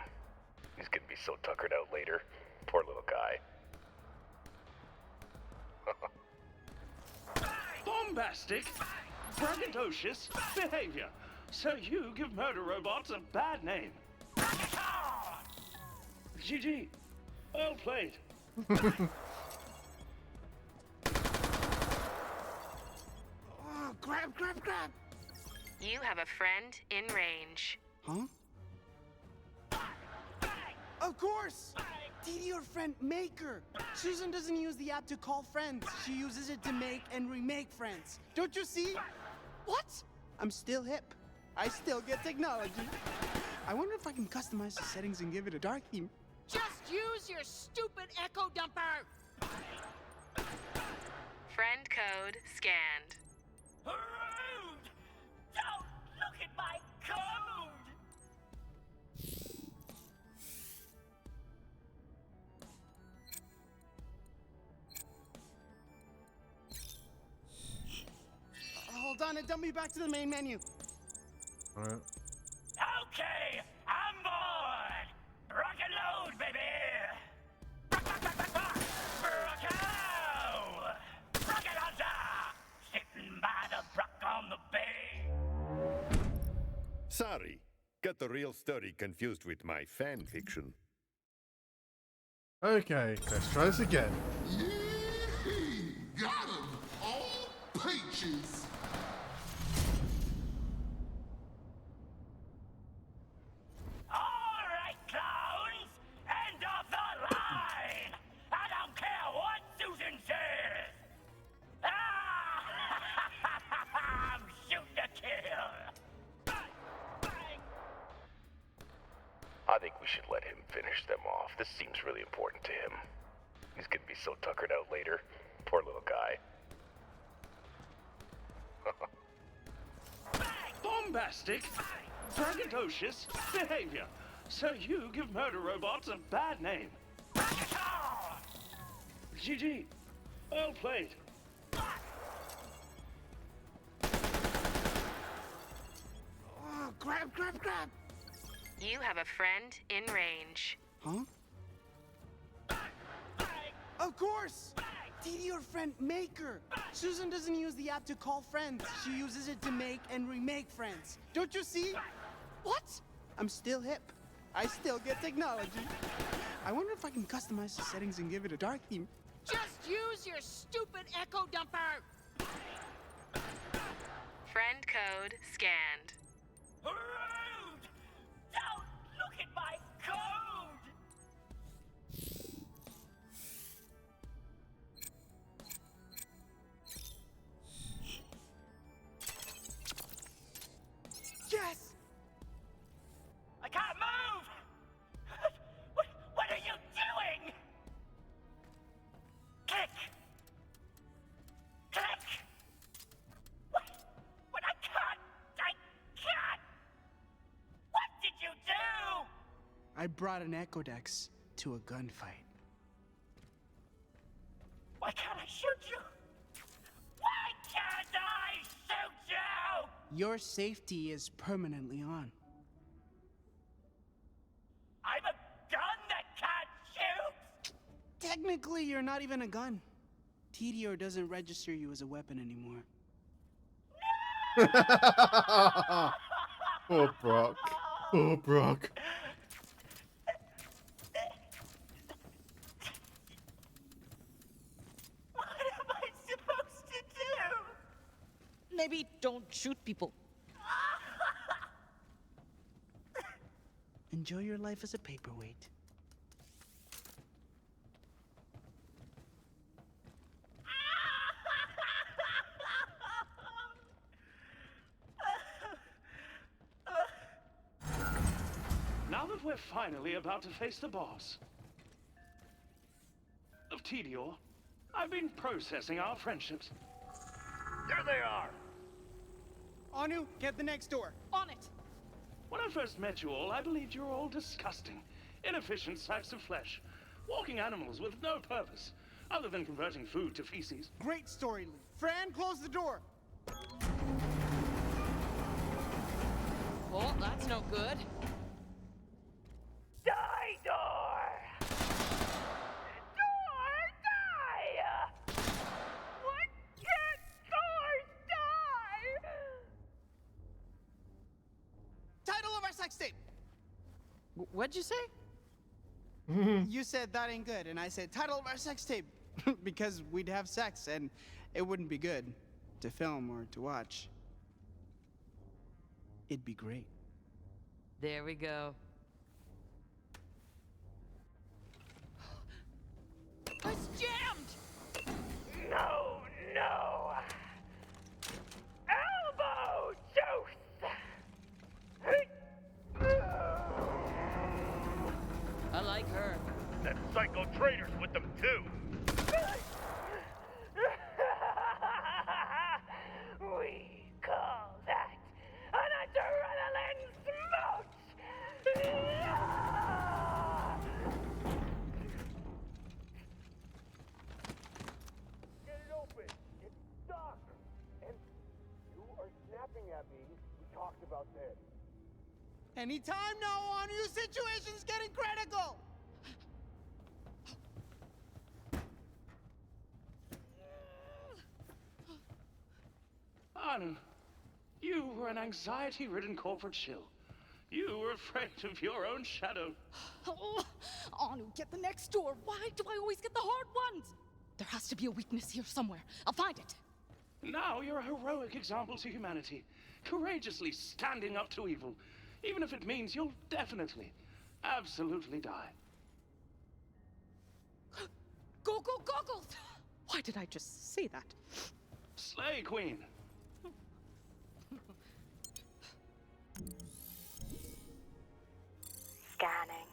He's gonna be so tuckered out later. Poor little guy. Bombastic, braggadocious behavior. So you give murder robots a bad name. GG. Well played. Oh, grab. You have a friend in range. Huh? Of course! Didi, your friend, make her! Susan doesn't use the app to call friends. She uses it to make and remake friends. Don't you see? What? I'm still hip. I still get technology. I wonder if I can customize the settings and give it a dark theme. Just use your stupid echo dumper! Friend code scanned. Rude! Don't look at my code! Hold on and dump me back to the main menu. Alright. Okay, I'm bored! Rock and load, baby! Rock, rock, rock, rock, rock! Sorry, got the real story confused with my fan fiction. Okay, let's try this again. Yee! Got 'em! All peaches! All right, clowns! End of the line! I don't care what Susan says! I'm shooting to kill! I think we should let him finish them off. This seems really important to him. He's gonna be so tuckered out later. Poor little guy. Bombastic, braggadocious behavior. So you give murder robots a bad name. GG. Well played. Oh, grab! You have a friend in range. Huh? Of course! TD, your friend, Maker. Susan doesn't use the app to call friends. She uses it to make and remake friends. Don't you see? What? I'm still hip. I still get technology. I wonder if I can customize the settings and give it a dark theme. Just use your stupid echo dumper! Friend code scanned. Rude! Don't look at my code! Yes! I can't move! What are you doing? Click! Click! What I can't! What did you do? I brought an Echo Dex to a gunfight. Why can't I shoot you? Why can't I shoot you? Your safety is permanently on. I'm a gun that can't shoot! Technically, you're not even a gun. TDR doesn't register you as a weapon anymore. Poor Brock. Poor Brock. What am I supposed to do? Maybe don't shoot people. Enjoy your life as a paperweight. Now that we're finally about to face the boss of Tedior, I've been processing our friendships. There they are! Anu, get the next door. On it! When I first met you all, I believed you were all disgusting, inefficient sacks of flesh, walking animals with no purpose, other than converting food to feces. Great story, Lee. Fran, close the door. Oh, that's no good. Die, door! Door, die! Why can't doors die? Title of our sex tape. What'd you say? You said that ain't good, and I said title of our sex tape because we'd have sex and it wouldn't be good to film or to watch. It'd be great. There we go. It's jammed! No, no! Elbow juice! I like her. That psycho traitor's with them too. We call that an adrenaline smooch! Get it open. It's stuck. And you are snapping at me. We talked about this. Anytime now, Anu, situation's getting critical. Anu, you You were an anxiety-ridden corporate shill. You were afraid of your own shadow. Oh, Anu, get the next door. Why do I always get the hard ones? There has to be a weakness here somewhere. I'll find it. Now you're a heroic example to humanity, courageously standing up to evil, even if it means you'll definitely, absolutely die. Goggles! Why did I just say that? Slay, Queen. Scanning.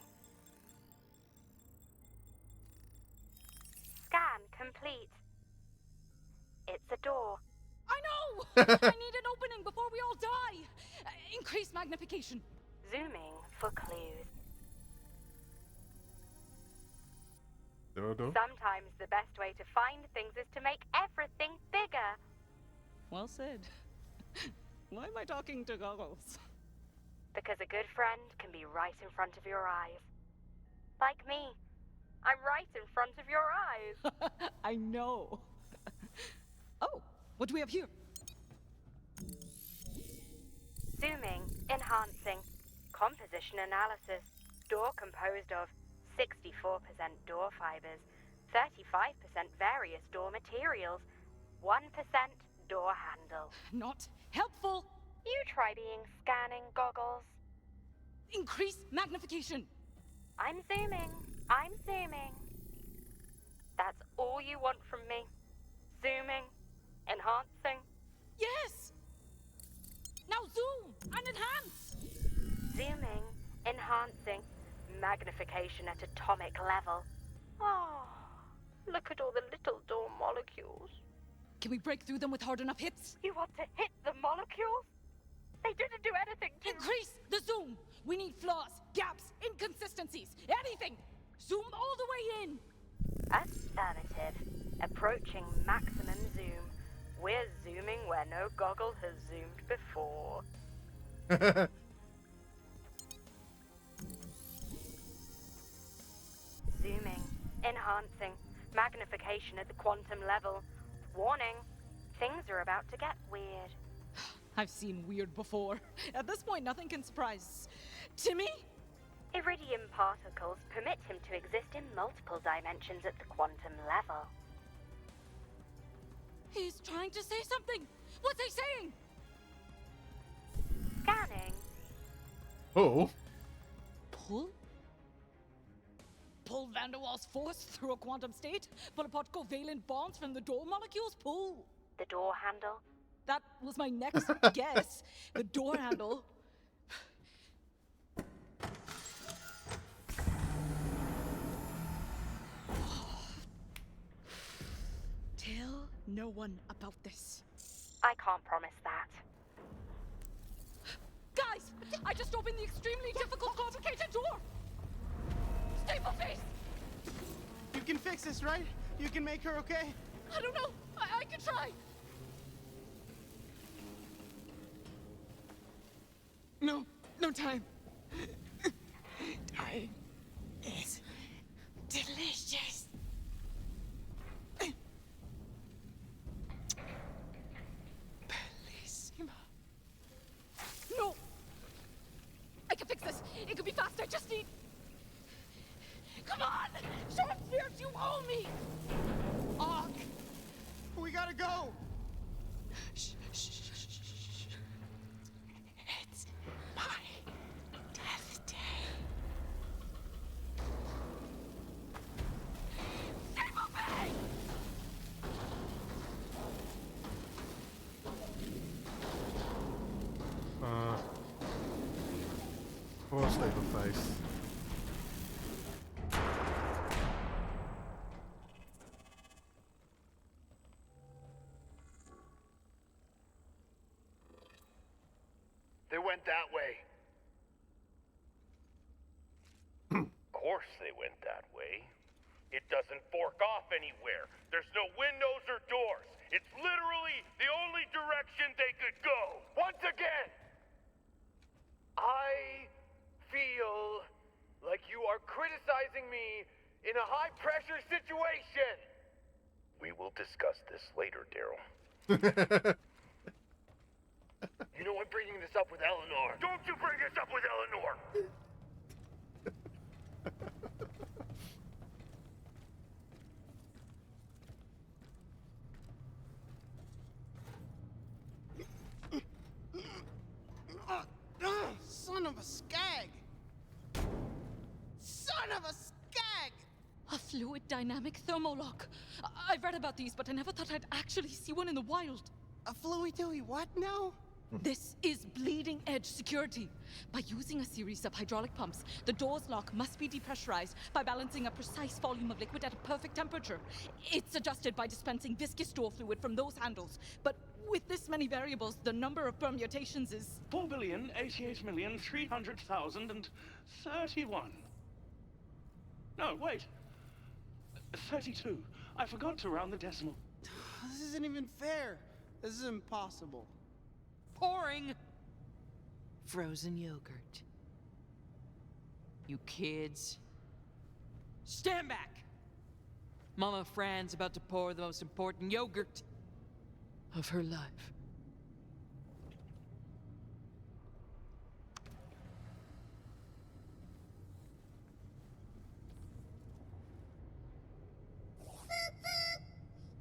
Scan complete. It's a door. I know! I need an opening before we all die! Increase magnification. Zooming for clues. Do. Sometimes the best way to find things is to make everything bigger. Well said. Why am I talking to Goggles? Because a good friend can be right in front of your eyes. Like me. I'm right in front of your eyes. I know. Oh, what do we have here? Zooming, enhancing, composition analysis. Door composed of 64% door fibers, 35% various door materials, 1% door handle. Not helpful. You try being scanning, Goggles. Increase magnification. I'm zooming. I'm zooming. That's all you want from me. Zooming, enhancing. Yes! Now zoom and enhance. Zooming, enhancing, magnification at atomic level. Oh, look at all the little door molecules. Can we break through them with hard enough hits? You want to hit the molecules? They didn't do anything to... Increase the zoom. We need flaws, gaps, inconsistencies, anything. Zoom all the way in. Affirmative. Approaching maximum zoom. We're zooming where no goggle has zoomed before. Zooming, enhancing, magnification at the quantum level. Warning, things are about to get weird. I've seen weird before. At this point, nothing can surprise Timmy. Iridium particles permit him to exist in multiple dimensions at the quantum level. He's trying to say something. What's he saying? Scanning. Oh. Pull? Pull Van der Waals force through a quantum state? Pull apart covalent bonds from the door molecules? Pull. The door handle. That was my next guess. The door handle. Tell no one about this. I can't promise that. Guys, I just opened the extremely difficult, complicated door. Staple face. You can fix this, right? You can make her okay? I don't know. I can try. No time. Dying is delicious. Bellissima. No! I can fix this. It could be fast. I just need... Come on! Show up, Fierce. You owe me! Og! We gotta go! Shh. It's my death day. Save me! Poor Stable Face. They went that way. Of course they went that way. It doesn't fork off anywhere. There's no windows or doors. It's literally the only direction they could go. Once again, I feel like you are criticizing me in a high-pressure situation. We will discuss this later, Daryl. You know I'm bringing this up with Eleanor. Don't you bring this up with Eleanor! Son of a skag! Son of a skag! A fluid dynamic thermolock. I've read about these, but I never thought I'd actually see one in the wild. A fluid-doey what now? This is bleeding edge security. By using a series of hydraulic pumps, the door's lock must be depressurized by balancing a precise volume of liquid at a perfect temperature. It's adjusted by dispensing viscous door fluid from those handles. But with this many variables, the number of permutations is 4,088,300,031. No, wait. 32. I forgot to round the decimal. This isn't even fair. This is impossible. Pouring frozen yogurt. You kids, stand back! Mama Fran's about to pour the most important yogurt of her life.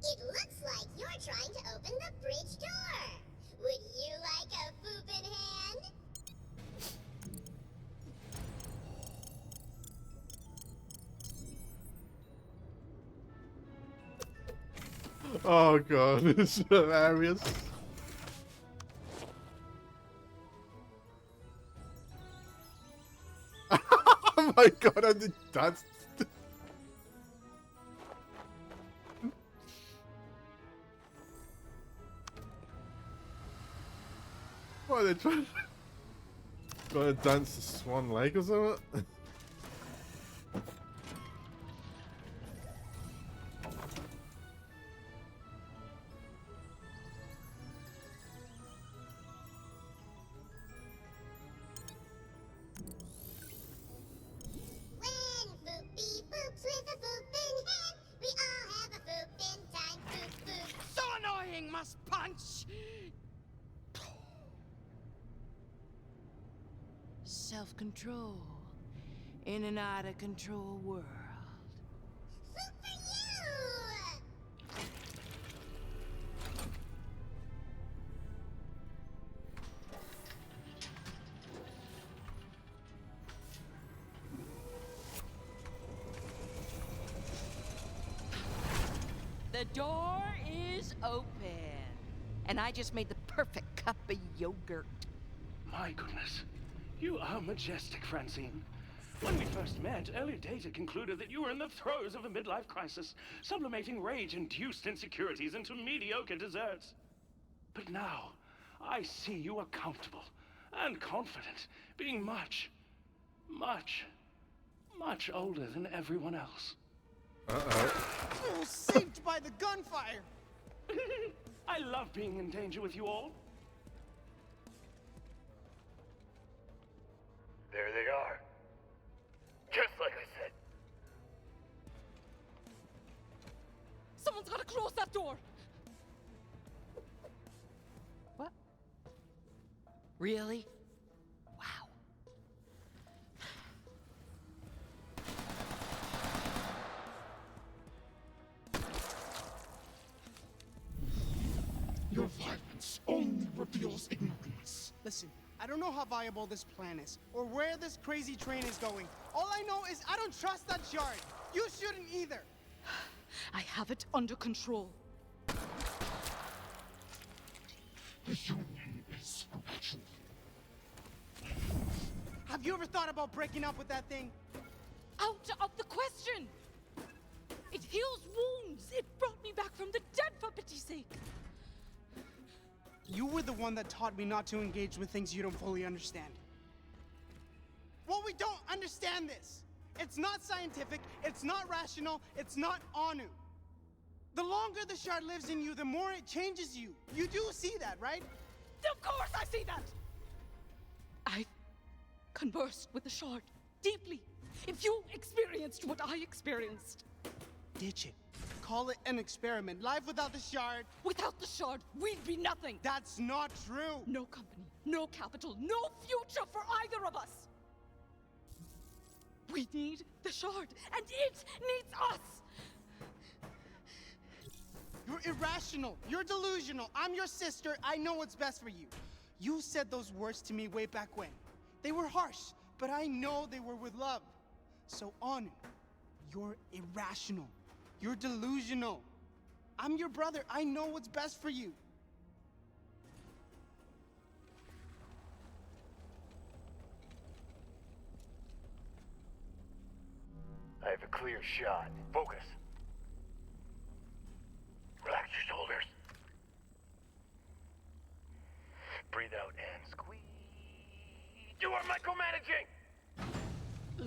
It looks like you're trying to open the bridge door. Would you like a boopin' hand? Oh god, it's hilarious. Oh my god, I did that. What are they trying to dance the Swan Lake or something? When Boopy boops with a boopin' hand, we all have a boopin' time. Boop boop. So annoying, must punch! Self-control in an out-of-control world. The door is open, and I just made the perfect cup of yogurt. My goodness. You are majestic, Francine. When we first met, early data concluded that you were in the throes of a midlife crisis, sublimating rage-induced insecurities into mediocre desserts. But now, I see you are comfortable and confident, being much older than everyone else. Oh, saved by the gunfire! I love being in danger with you all. There they are. Just like I said. Someone's gotta close that door! What? Really? Wow. Your violence only reveals ignorance. Listen, I don't know how viable this plan is, or where this crazy train is going. All I know is I don't trust that shard. You shouldn't either. I have it under control. The union is perpetual. Have you ever thought about breaking up with that thing? Out of the question! It heals wounds! It brought me back from the dead, for pity's sake! You were the one that taught me not to engage with things you don't fully understand. Well, we don't understand this. It's not scientific, it's not rational, it's not Anu. The longer the shard lives in you, the more it changes you. You do see that, right? Of course I see that! I've conversed with the shard deeply. If you experienced what I experienced. Ditch it. call it an experiment. Life without the shard. Without the shard, we'd be nothing. That's not true. No company, no capital, no future for either of us. We need the shard, and it needs us. You're irrational. You're delusional. I'm your sister. I know what's best for you. You said those words to me way back when. They were harsh, but I know they were with love. So, Anu, you're irrational. You're delusional. I'm your brother. I know what's best for you. I have a clear shot. Focus. Relax your shoulders. Breathe out and squeeze. You are micromanaging!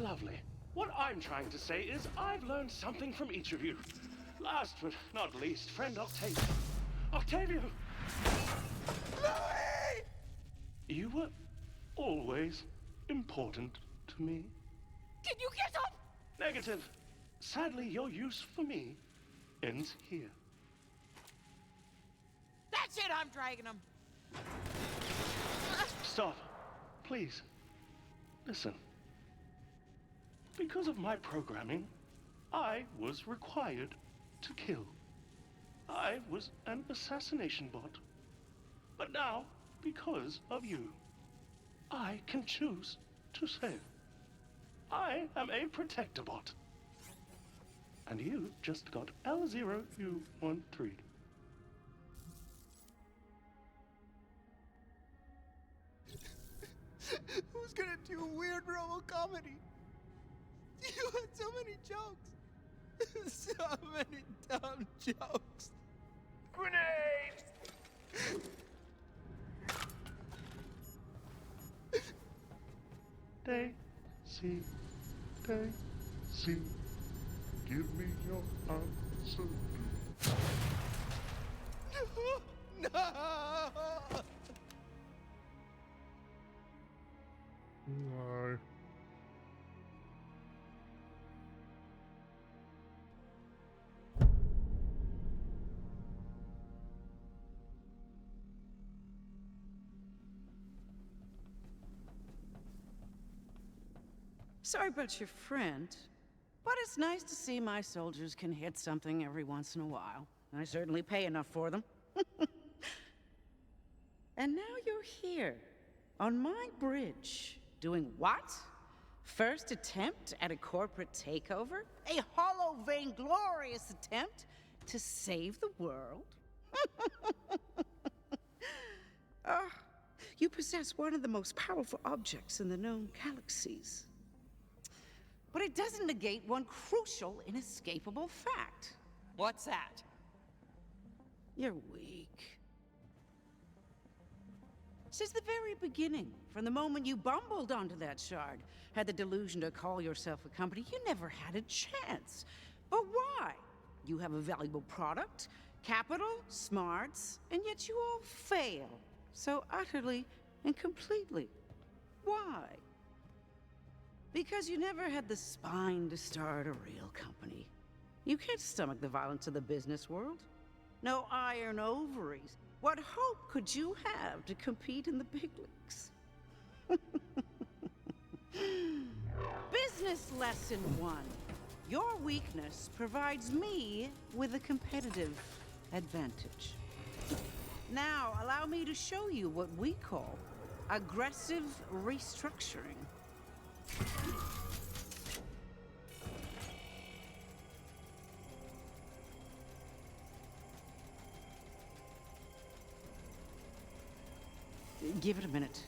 Lovely. What I'm trying to say is I've learned something from each of you. Last but not least, friend Octavio. Octavio! Louis! You were always important to me. Can you get up? Negative. Sadly, your use for me ends here. That's it, I'm dragging him. Stop. Please. Listen. Because of my programming, I was required to kill. I was an assassination bot. But now, because of you, I can choose to save. I am a protector bot. And you just got L0U13. Who's gonna do a weird robo comedy? You had so many jokes. So many dumb jokes. Grenade! Daisy, Daisy, give me your answer. No! No. Sorry about your friend, but it's nice to see my soldiers can hit something every once in a while. I certainly pay enough for them. And now you're here, on my bridge, doing what? First attempt at a corporate takeover? A hollow, vainglorious attempt to save the world? You possess one of the most powerful objects in the known galaxies. But it doesn't negate one crucial, inescapable fact. What's that? You're weak. Since the very beginning, from the moment you bumbled onto that shard, had the delusion to call yourself a company, you never had a chance. But why? You have a valuable product, capital, smarts, and yet you all fail. So utterly and completely. Why? Because you never had the spine to start a real company. You can't stomach the violence of the business world. No iron ovaries. What hope could you have to compete in the big leagues? Business lesson 1. Your weakness provides me with a competitive advantage. Now, allow me to show you what we call aggressive restructuring. Give it a minute.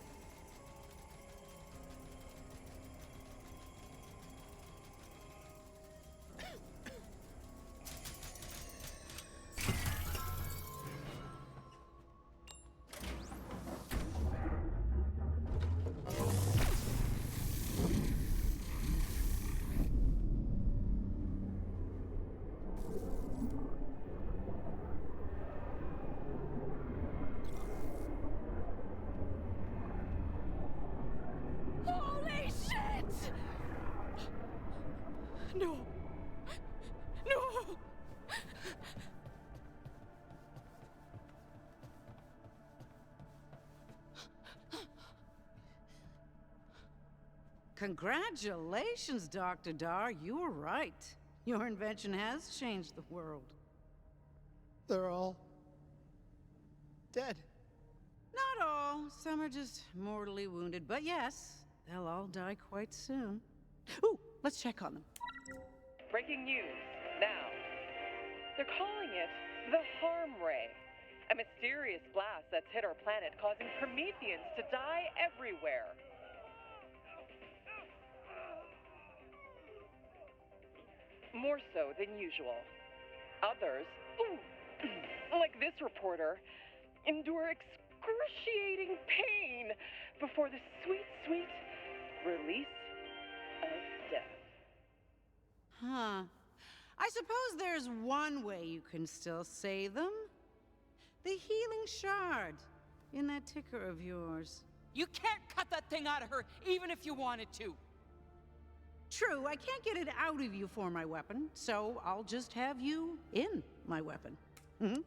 Congratulations, Dr. Dar. You were right. Your invention has changed the world. They're all dead. Not all. Some are just mortally wounded, but yes, they'll all die quite soon. Ooh, let's check on them. Breaking news, now. They're calling it the Harm Ray. A mysterious blast that's hit our planet, causing Prometheans to die everywhere. More so than usual. Others, like this reporter, endure excruciating pain before the sweet, sweet release of death. Huh. I suppose there's one way you can still save them. The healing shard in that ticker of yours. You can't cut that thing out of her, even if you wanted to. True, I can't get it out of you for my weapon, so I'll just have you in my weapon. Mm-hmm.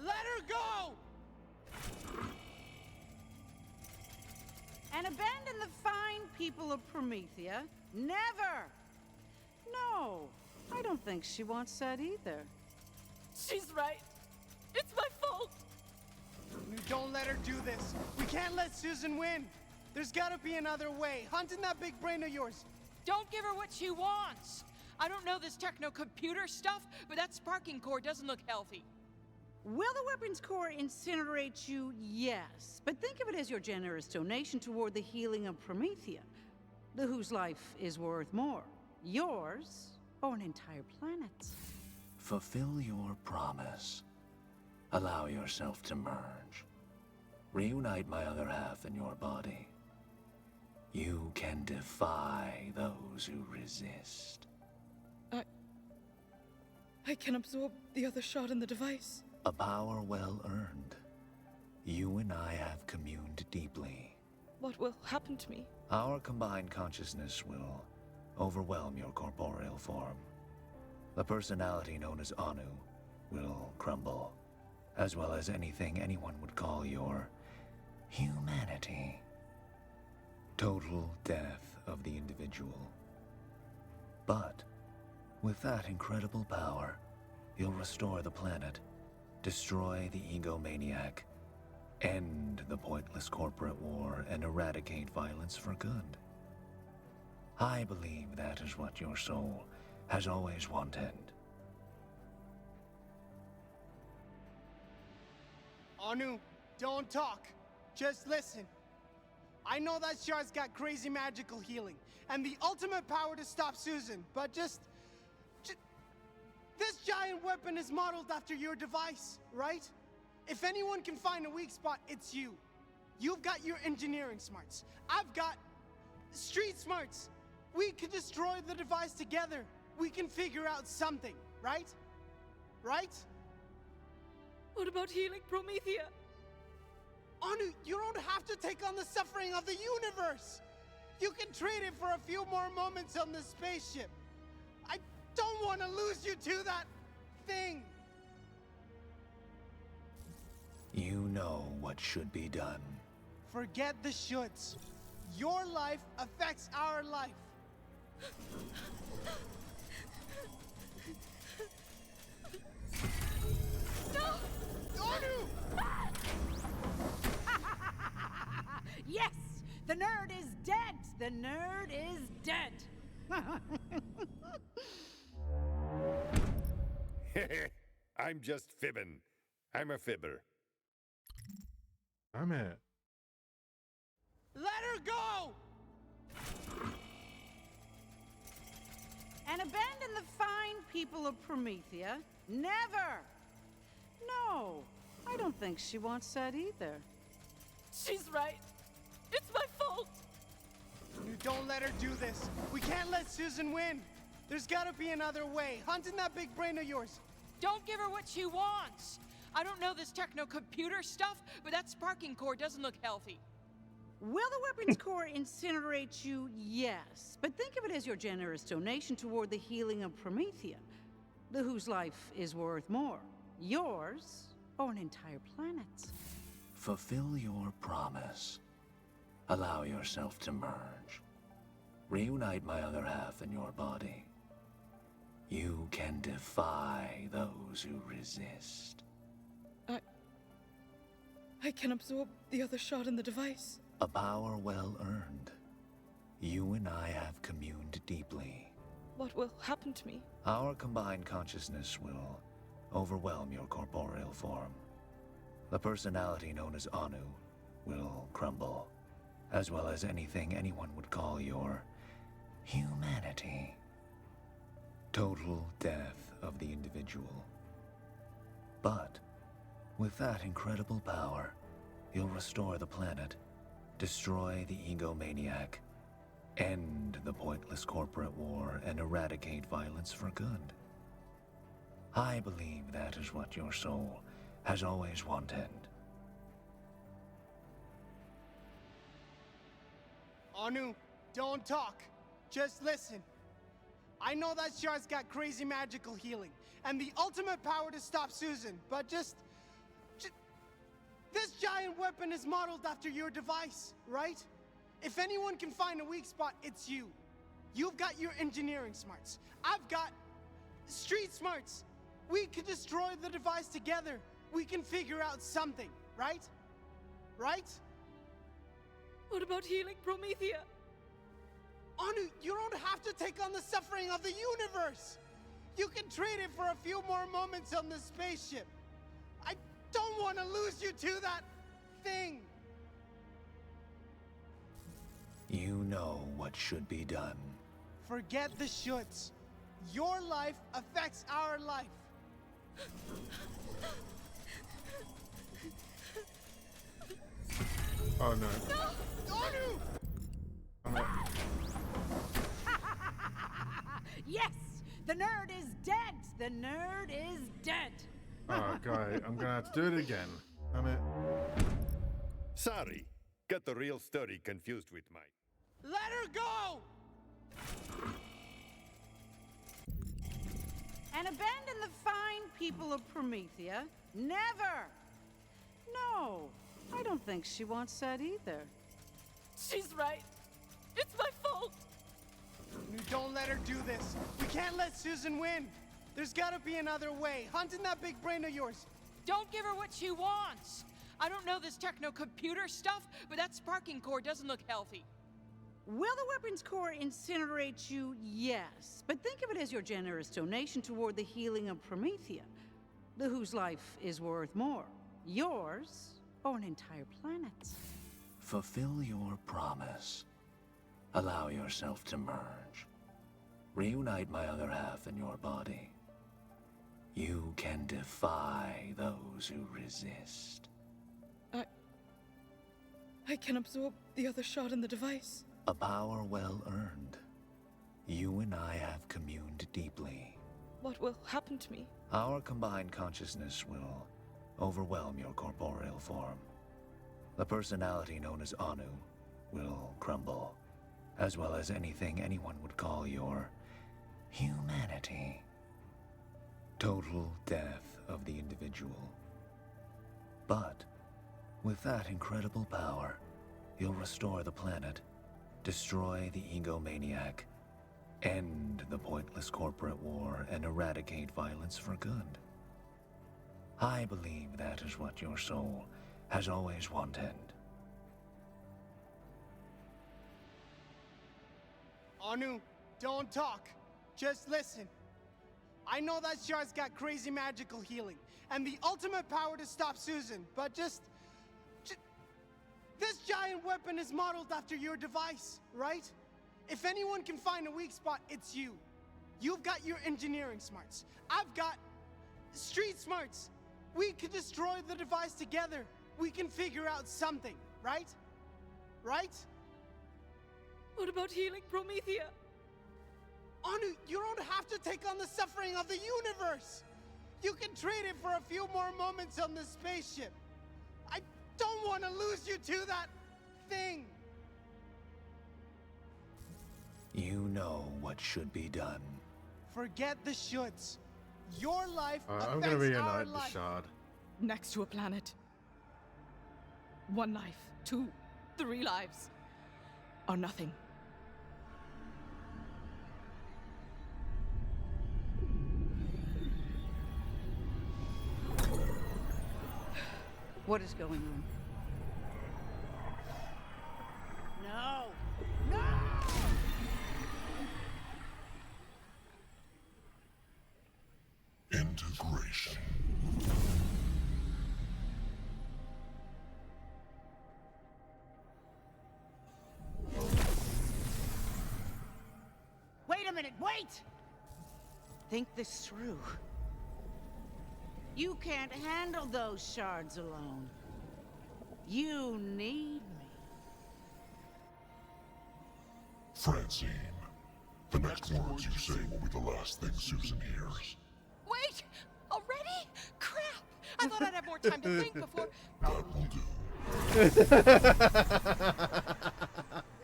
Let her go! And abandon the fine people of Promethea? Never! No, I don't think she wants that either. She's right. It's my fault. Don't let her do this. We can't let Susan win. There's gotta be another way. Hunt in that big brain of yours. Don't give her what she wants. I don't know this techno-computer stuff, but that sparking core doesn't look healthy. Will the weapons core incinerate you? Yes. But think of it as your generous donation toward the healing of Promethea, whose life is worth more. Yours, or an entire planet. Fulfill your promise. Allow yourself to merge. Reunite my other half in your body. You can defy those who resist. I can absorb the other shot in the device. A power well earned. You and I have communed deeply. What will happen to me? Our combined consciousness will overwhelm your corporeal form. The personality known as Anu will crumble, as well as anything anyone would call your humanity. Total death of the individual. But with that incredible power, you'll restore the planet, destroy the egomaniac, end the pointless corporate war, and eradicate violence for good. I believe that is what your soul has always wanted. Anu, don't talk. Just listen. I know that shard's got crazy magical healing and the ultimate power to stop Susan, but just this giant weapon is modeled after your device, right? If anyone can find a weak spot, it's you. You've got your engineering smarts. I've got street smarts. We can destroy the device together. We can figure out something, right? Right? What about healing Promethea? Anu, you don't have to take on the suffering of the universe. You can trade it for a few more moments on the spaceship. I don't want to lose you to that thing. You know what should be done. Forget the shoulds. Your life affects our life. No! Anu! Yes! The nerd is dead! The nerd is dead! I'm just fibbing. I'm a fibber. I'm it. Let her go! And abandon the fine people of Promethea? Never! No, I don't think she wants that either. She's right. It's my fault. You don't let her do this. We can't let Susan win. There's gotta be another way. Hunt in that big brain of yours. Don't give her what she wants! I don't know this techno-computer stuff, but that sparking core doesn't look healthy. Will the weapons core incinerate you? Yes. But think of it as your generous donation toward the healing of Promethea, whose life is worth more. Yours, or an entire planet's. Fulfill your promise. Allow yourself to merge. Reunite my other half in your body. You can defy those who resist. I can absorb the other shot in the device. A power well earned. You and I have communed deeply. What will happen to me? Our combined consciousness will overwhelm your corporeal form. The personality known as Anu will crumble, as well as anything anyone would call your humanity. Total death of the individual. But with that incredible power, you'll restore the planet, destroy the egomaniac, end the pointless corporate war, and eradicate violence for good. I believe that is what your soul has always wanted. Anu, don't talk. Just listen. I know that shard's got crazy magical healing and the ultimate power to stop Susan, but just this giant weapon is modeled after your device, right? If anyone can find a weak spot, it's you. You've got your engineering smarts. I've got street smarts. We could destroy the device together. We can figure out something, right? Right? What about healing Promethea? Anu, you don't have to take on the suffering of the universe. You can trade it for a few more moments on the spaceship. I don't want to lose you to that thing. You know what should be done. Forget the shoulds. Your life affects our life. Oh no. No! Anu! Yes! The nerd is dead! The nerd is dead! Oh, guy, I'm gonna have to do it again. Damn it. Sorry. Got the real story confused with my... Let her go! And abandon the fine people of Promethea? Never! No, I don't think she wants that either. She's right. It's my fault. Don't let her do this. We can't let Susan win. There's gotta be another way. Hunt in that big brain of yours. Don't give her what she wants! I don't know this techno-computer stuff, but that sparking core doesn't look healthy. Will the weapons core incinerate you? Yes. But think of it as your generous donation toward the healing of Promethea, whose life is worth more. Yours, or an entire planet's. Fulfill your promise. Allow yourself to merge. Reunite my other half in your body. You can defy those who resist. I can absorb the other shot in the device. A power well earned. You and I have communed deeply. What will happen to me? Our combined consciousness will overwhelm your corporeal form. The personality known as Anu will crumble, as well as anything anyone would call your humanity. Total death of the individual. But with that incredible power, you'll restore the planet, destroy the egomaniac, end the pointless corporate war, and eradicate violence for good. I believe that is what your soul has always wanted. Anu, don't talk. Just listen. I know that shard's got crazy magical healing and the ultimate power to stop Susan, but just this giant weapon is modeled after your device, right? If anyone can find a weak spot, it's you. You've got your engineering smarts. I've got street smarts. We could destroy the device together. We can figure out something, right? Right? What about healing Promethea? Anu, you don't have to take on the suffering of the universe. You can trade it for a few more moments on the spaceship. I don't want to lose you to that thing. You know what should be done. Forget the shoulds. Your life I'm affects gonna our reunite the life. shard. Next to a planet. 1 life, 2, 3 lives, or nothing. What is going on? No! No! Integration. Wait a minute, wait! Think this through. You can't handle those shards alone. You need me. Francine, the next words you say will be the last thing Susan hears. Wait! Already? Crap! I thought I'd have more time to think before. That will do.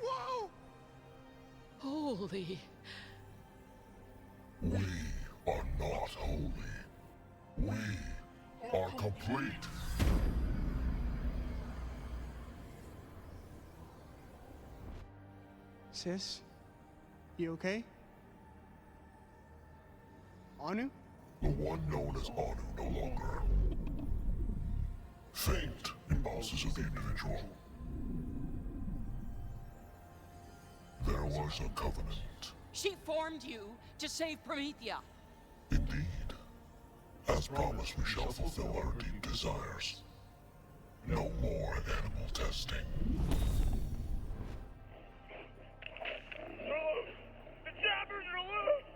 Whoa! Holy. We are not holy. We are complete. Sis, you okay? Anu? The one known as Anu no longer. Faint impulses of the individual. There was a covenant. She formed you to save Promethea. Indeed. As promised, we shall fulfill our deep desires. No more animal testing. The jabbers are loose!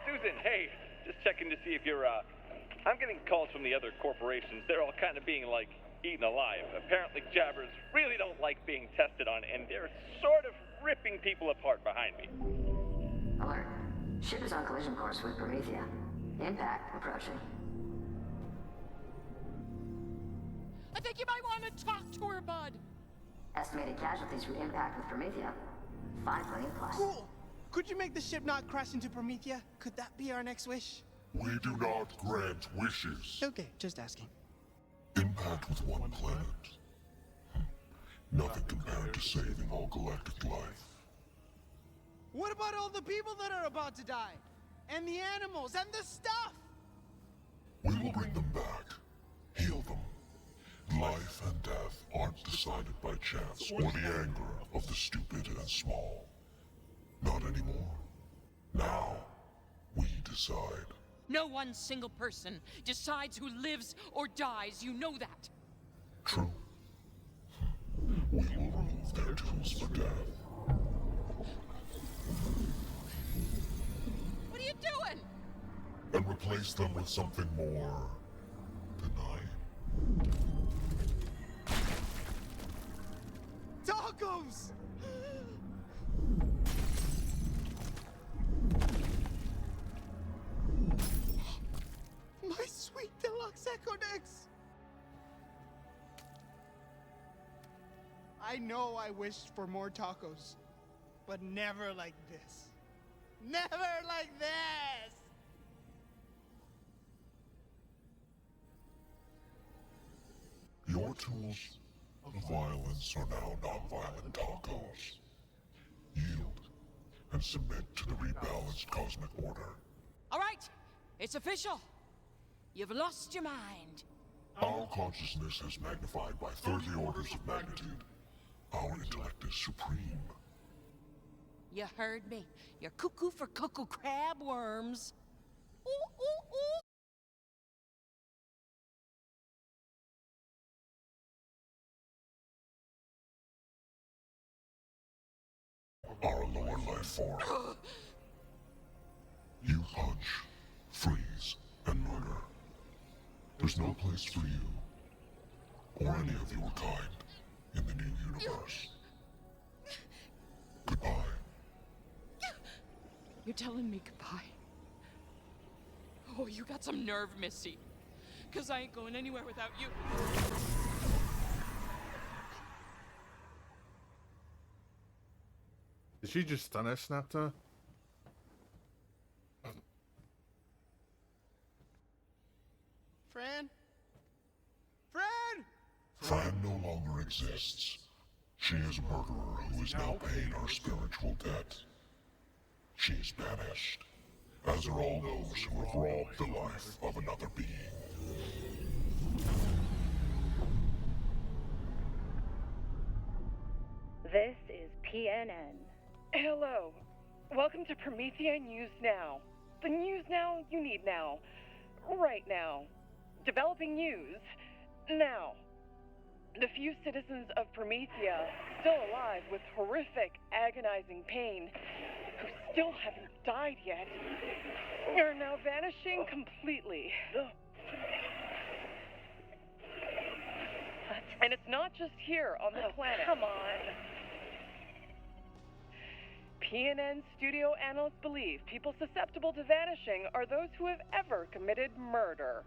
Susan, hey, just checking to see if you're, I'm getting calls from the other corporations. They're all kind of being, like, eaten alive. Apparently jabbers really don't like being tested on, and they're sort of ripping people apart behind me. Alert. Ship is on collision course with Promethea. Impact approaching. I think you might want to talk to her, bud. Estimated casualties from impact with Promethea. 5 million plus. Cool. Could you make the ship not crash into Promethea? Could that be our next wish? We do not grant wishes. Okay, just asking. Impact with one planet. Nothing compared to saving all galactic life. What about all the people that are about to die? And the animals, and the stuff? We will bring them back. Heal them. Life and death aren't decided by chance or the anger of the stupid and small. Not anymore. Now, we decide. No one single person decides who lives or dies. You know that. True. We will remove their tools for death. What are you doing? And replace them with something more benign. Tacos! My sweet deluxe Echo Decks! I know I wished for more tacos, but never like this. Never like this! Your tools of violence are now non-violent tacos. Yield and submit to the rebalanced cosmic order. All right, it's official. You've lost your mind. Our consciousness has magnified by 30 orders of magnitude. Our intellect is supreme. You heard me. You're cuckoo for cuckoo crab worms. Ooh, ooh, ooh. Our lower life form. You punch, freeze, and murder. There's no place for you, or any of your kind, in the new universe. Goodbye. You're telling me goodbye? Oh, you got some nerve, Missy. 'Cause I ain't going anywhere without you. Did she just stun her, snapped her? Fran? Fran! Fran no longer exists. She is a murderer who is now paying our spiritual debt. She is banished, as are all those who have robbed the life of another being. This is PNN. Hello. Welcome to Promethea News Now. The news now you need now. Right now. Developing news. Now. The few citizens of Promethea still alive with horrific, agonizing pain, who still haven't died yet, are now vanishing completely. And it's not just here on the planet. Come on. PNN studio analysts believe people susceptible to vanishing are those who have ever committed murder.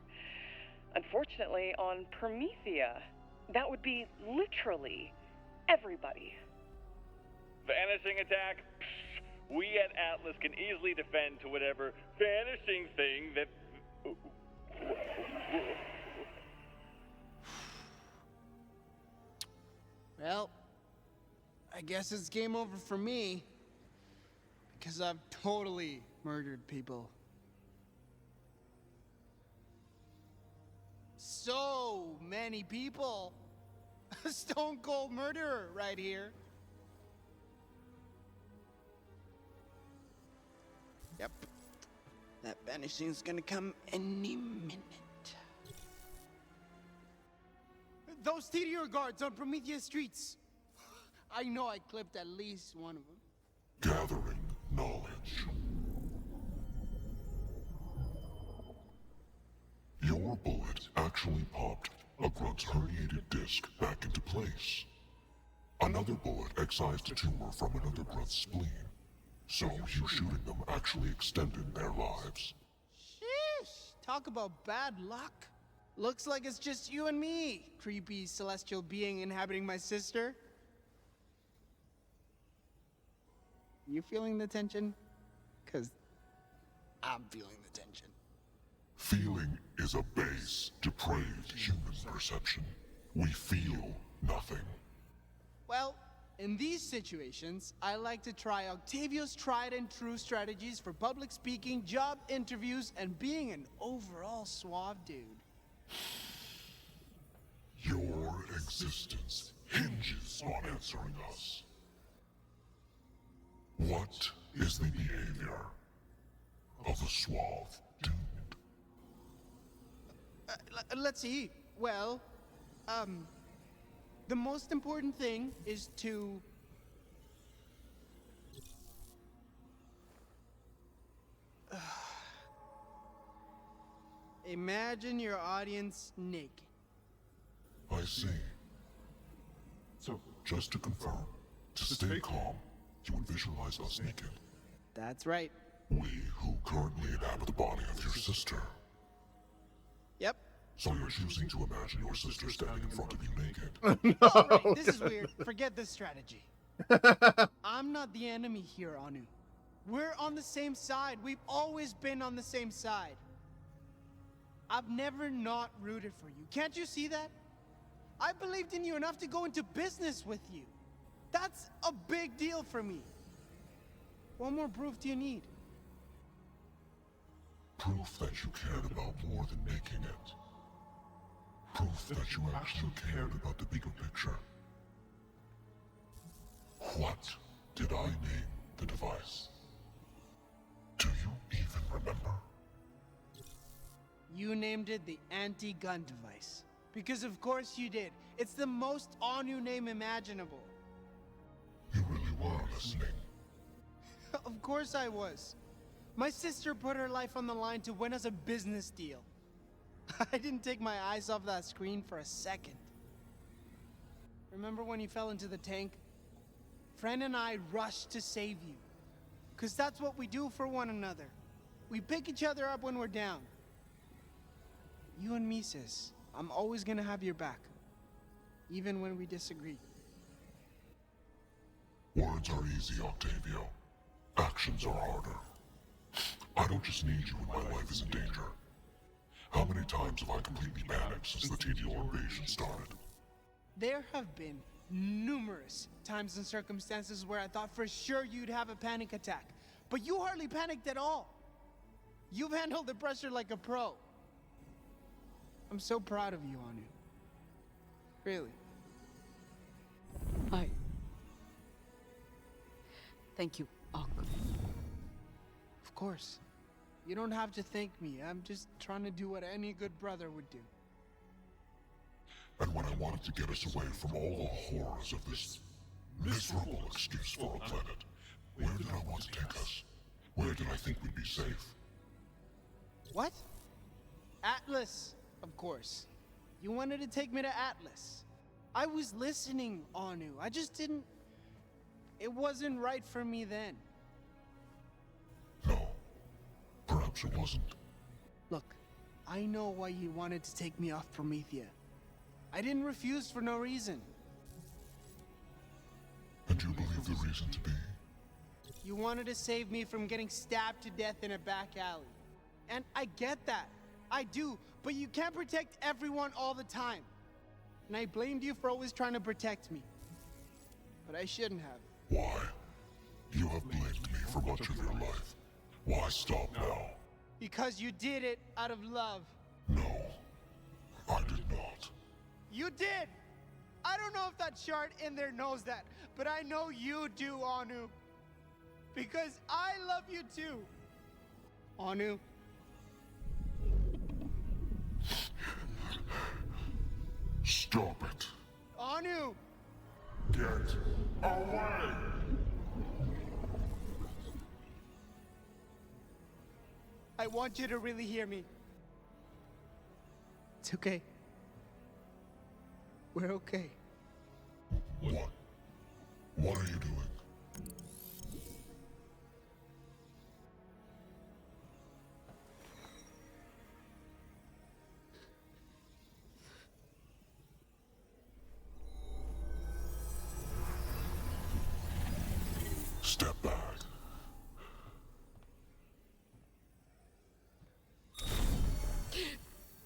Unfortunately, on Promethea, that would be literally everybody. Vanishing attack? Psh, we at Atlas can easily defend to whatever vanishing thing that... Well, I guess it's game over for me. Because I've totally murdered people. So many people. A stone cold murderer right here. Yep. That vanishing's gonna come any minute. Those TDR guards on Promethea streets. I know I clipped at least one of them. Gathering knowledge. Your bullet actually popped a grunt's herniated disc back into place. Another bullet excised a tumor from another grunt's spleen. So you shooting them actually extended their lives. Sheesh! Talk about bad luck. Looks like it's just you and me, creepy celestial being inhabiting my sister. You feeling the tension? 'Cause I'm feeling the tension. Feeling is a base, depraved human perception. We feel nothing. Well, in these situations, I like to try Octavio's tried and true strategies for public speaking, job interviews, and being an overall suave dude. Your existence hinges on answering us. What is the behavior of a suave dude? Let's see. Well, the most important thing is to... imagine your audience naked. I see. So, just to confirm, to stay calm, you would visualize us naked. That's right. We who currently inhabit the body of your sister. Yep. So you're choosing to imagine your sister standing in front of you naked. No. Alright, this is weird. Forget this strategy. I'm not the enemy here, Anu. We're on the same side. We've always been on the same side. I've never not rooted for you. Can't you see that? I believed in you enough to go into business with you. That's a big deal for me. What more proof do you need? Proof that you cared about more than making it. Proof that you actually cared about the bigger picture. What did I name the device? Do you even remember? You named it the anti-gun device. Because of course you did. It's the most Anu name imaginable. You really were listening. Of course I was. My sister put her life on the line to win us a business deal. I didn't take my eyes off that screen for a second. Remember when you fell into the tank? Fran and I rushed to save you. Because that's what we do for one another. We pick each other up when we're down. You and me, sis. I'm always gonna have your back. Even when we disagree. Words are easy, Octavio. Actions are harder. I don't just need you when my life is in danger. How many times have I completely panicked since the TDO invasion started? There have been numerous times and circumstances where I thought for sure you'd have a panic attack. But you hardly panicked at all. You've handled the pressure like a pro. I'm so proud of you, Anu. Really. Thank you, Ak. Of course. You don't have to thank me. I'm just trying to do what any good brother would do. And when I wanted to get us away from all the horrors of this miserable excuse for a planet, where did I want to take us? Where did I think we'd be safe? What? Atlas, of course. You wanted to take me to Atlas. I was listening, Anu. I just didn't... It wasn't right for me then. No. Perhaps it wasn't. Look, I know why you wanted to take me off Promethea. I didn't refuse for no reason. And you believe the reason to be? You wanted to save me from getting stabbed to death in a back alley. And I get that. I do. But you can't protect everyone all the time. And I blamed you for always trying to protect me. But I shouldn't have. Why? You have blamed me for much of your life. Why stop now? Because you did it out of love. No, I did not. You did! I don't know if that shard in there knows that, but I know you do, Anu. Because I love you too. Anu. Stop it. Anu! Get away! I want you to really hear me. It's okay. We're okay. What? What are you doing? Step back.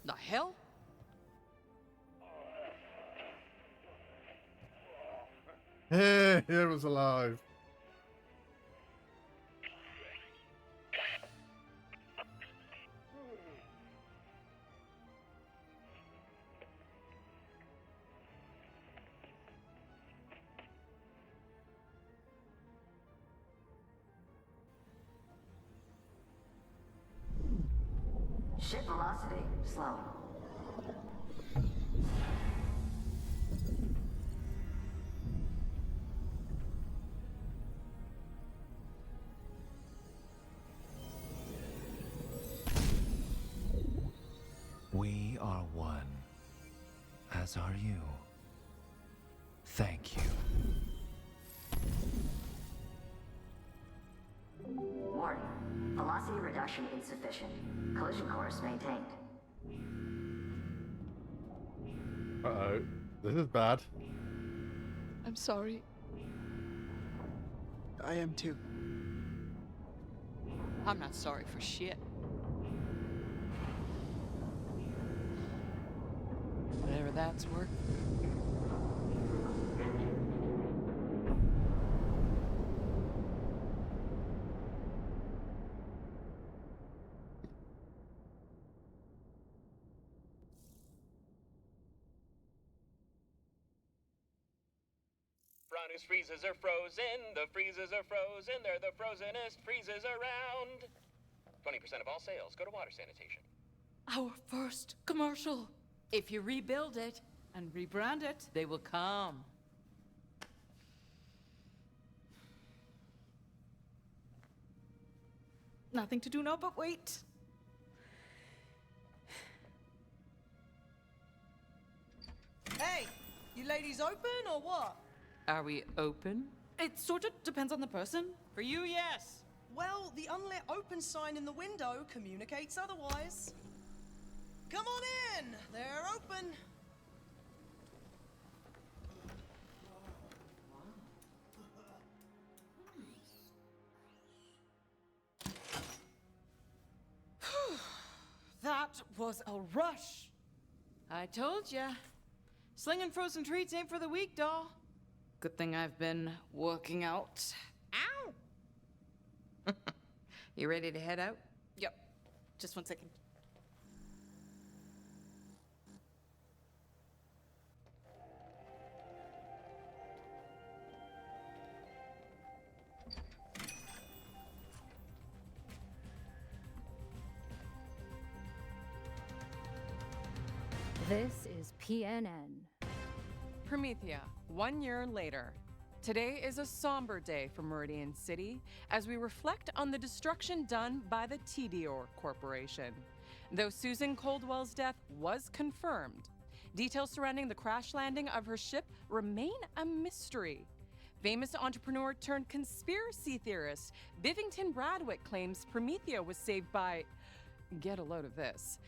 The hell? Hey, it was alive. Ship velocity slow. We are one, as are you. Thank you. Warning. Velocity reduction insufficient. Collision course maintained. Uh-oh. This is bad. I'm sorry. I am too. I'm not sorry for shit. Whatever that's worth. Brownies freezes are frozen, the freezes are frozen, they're the frozenest freezes around. 20% of all sales go to water sanitation. Our first commercial. If you rebuild it and rebrand it, they will come. Nothing to do now but wait. Hey, you ladies open or what? Are we open? It sort of depends on the person. For you, yes. Well, the unlit open sign in the window communicates otherwise. Come on in! They're open! That was a rush! I told ya. Slinging frozen treats ain't for the weak, doll. Good thing I've been working out. Ow! You ready to head out? Yep. Just 1 second. This is PNN. Promethea, 1 year later. Today is a somber day for Meridian City as we reflect on the destruction done by the Dior Corporation. Though Susan Coldwell's death was confirmed, details surrounding the crash landing of her ship remain a mystery. Famous entrepreneur turned conspiracy theorist Bivington Bradwick claims Promethea was saved by, get a load of this,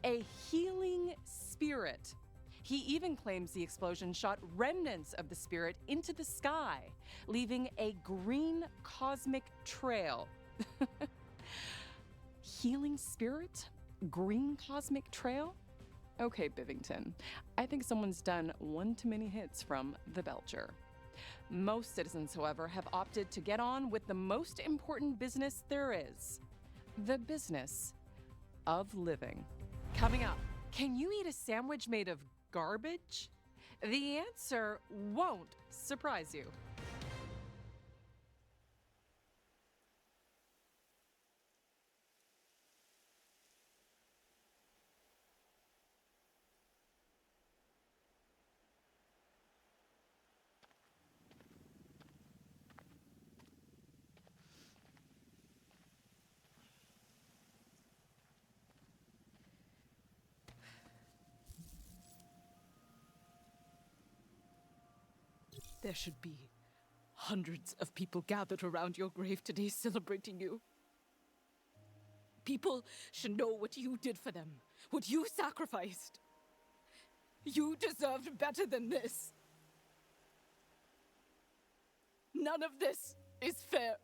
a healing spirit. He even claims the explosion shot remnants of the spirit into the sky, leaving a green cosmic trail. Healing spirit? Green cosmic trail? Okay, Bivington. I think someone's done one too many hits from the Belcher. Most citizens, however, have opted to get on with the most important business there is: the business of living. Coming up, can you eat a sandwich made of garbage? The answer won't surprise you. There should be hundreds of people gathered around your grave today celebrating you. People should know what you did for them, what you sacrificed. You deserved better than this. None of this is fair.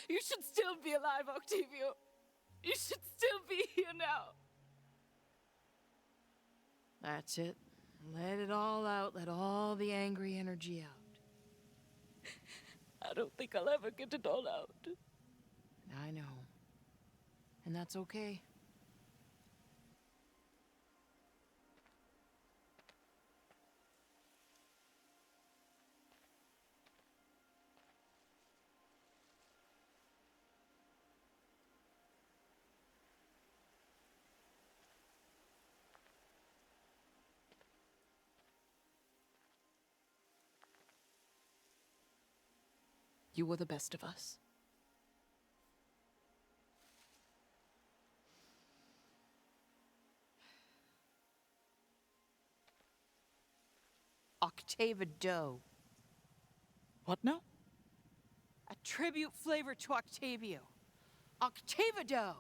You should still be alive, Octavio. You should still be here now. That's it. Let it all out. Let all the angry energy out. I don't think I'll ever get it all out. I know. And that's okay. You were the best of us. Octava Doe. What now? A tribute flavor to Octavio. Octava Doe.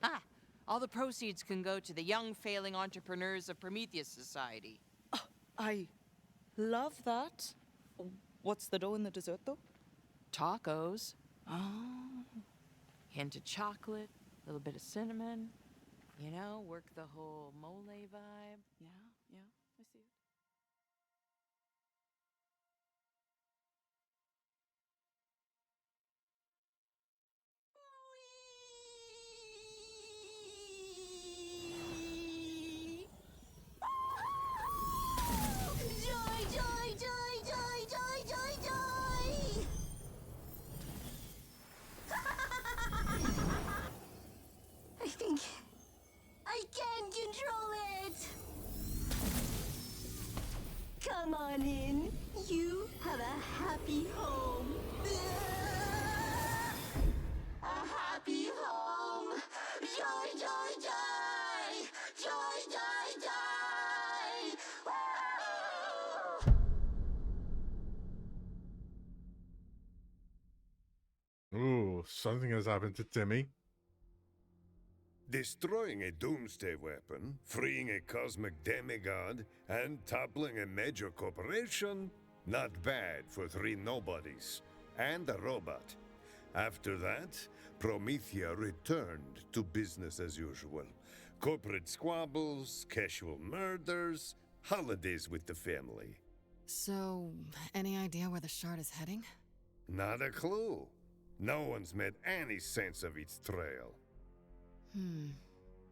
Ah, all the proceeds can go to the young failing entrepreneurs of Prometheus Society. I love that. What's the dough in the dessert, though? Tacos. Oh. Hint of chocolate, a little bit of cinnamon. You know, work the whole mole vibe. Yeah, I see it. Joy, joy, joy, joy, joy, joy, joy! I think I can control it! Come on in. You have a happy home. A happy home. Joy, joy, joy! Joy, joy, joy! Woo! something has happened to Timmy. Destroying a doomsday weapon, freeing a cosmic demigod, and toppling a major corporation? Not bad for 3 nobodies. And a robot. After that, Promethea returned to business as usual. Corporate squabbles, casual murders, holidays with the family. So, any idea where the shard is heading? Not a clue. No one's made any sense of its trail.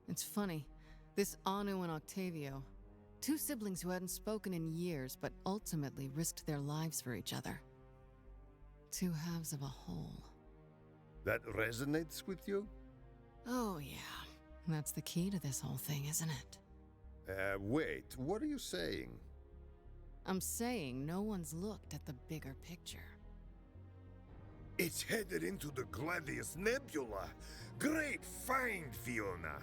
It's funny. This Anu and Octavio, 2 siblings who hadn't spoken in years, but ultimately risked their lives for each other. 2 halves of a whole. That resonates with you? Oh, yeah. That's the key to this whole thing, isn't it? Wait, what are you saying? I'm saying no one's looked at the bigger picture. It's headed into the Gladius Nebula. Great find, Fiona.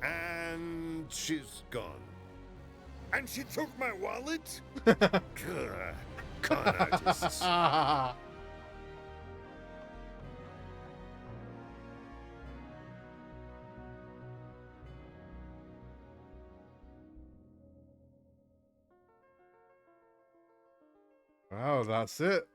And she's gone. And she took my wallet? Con artists. Wow, that's it.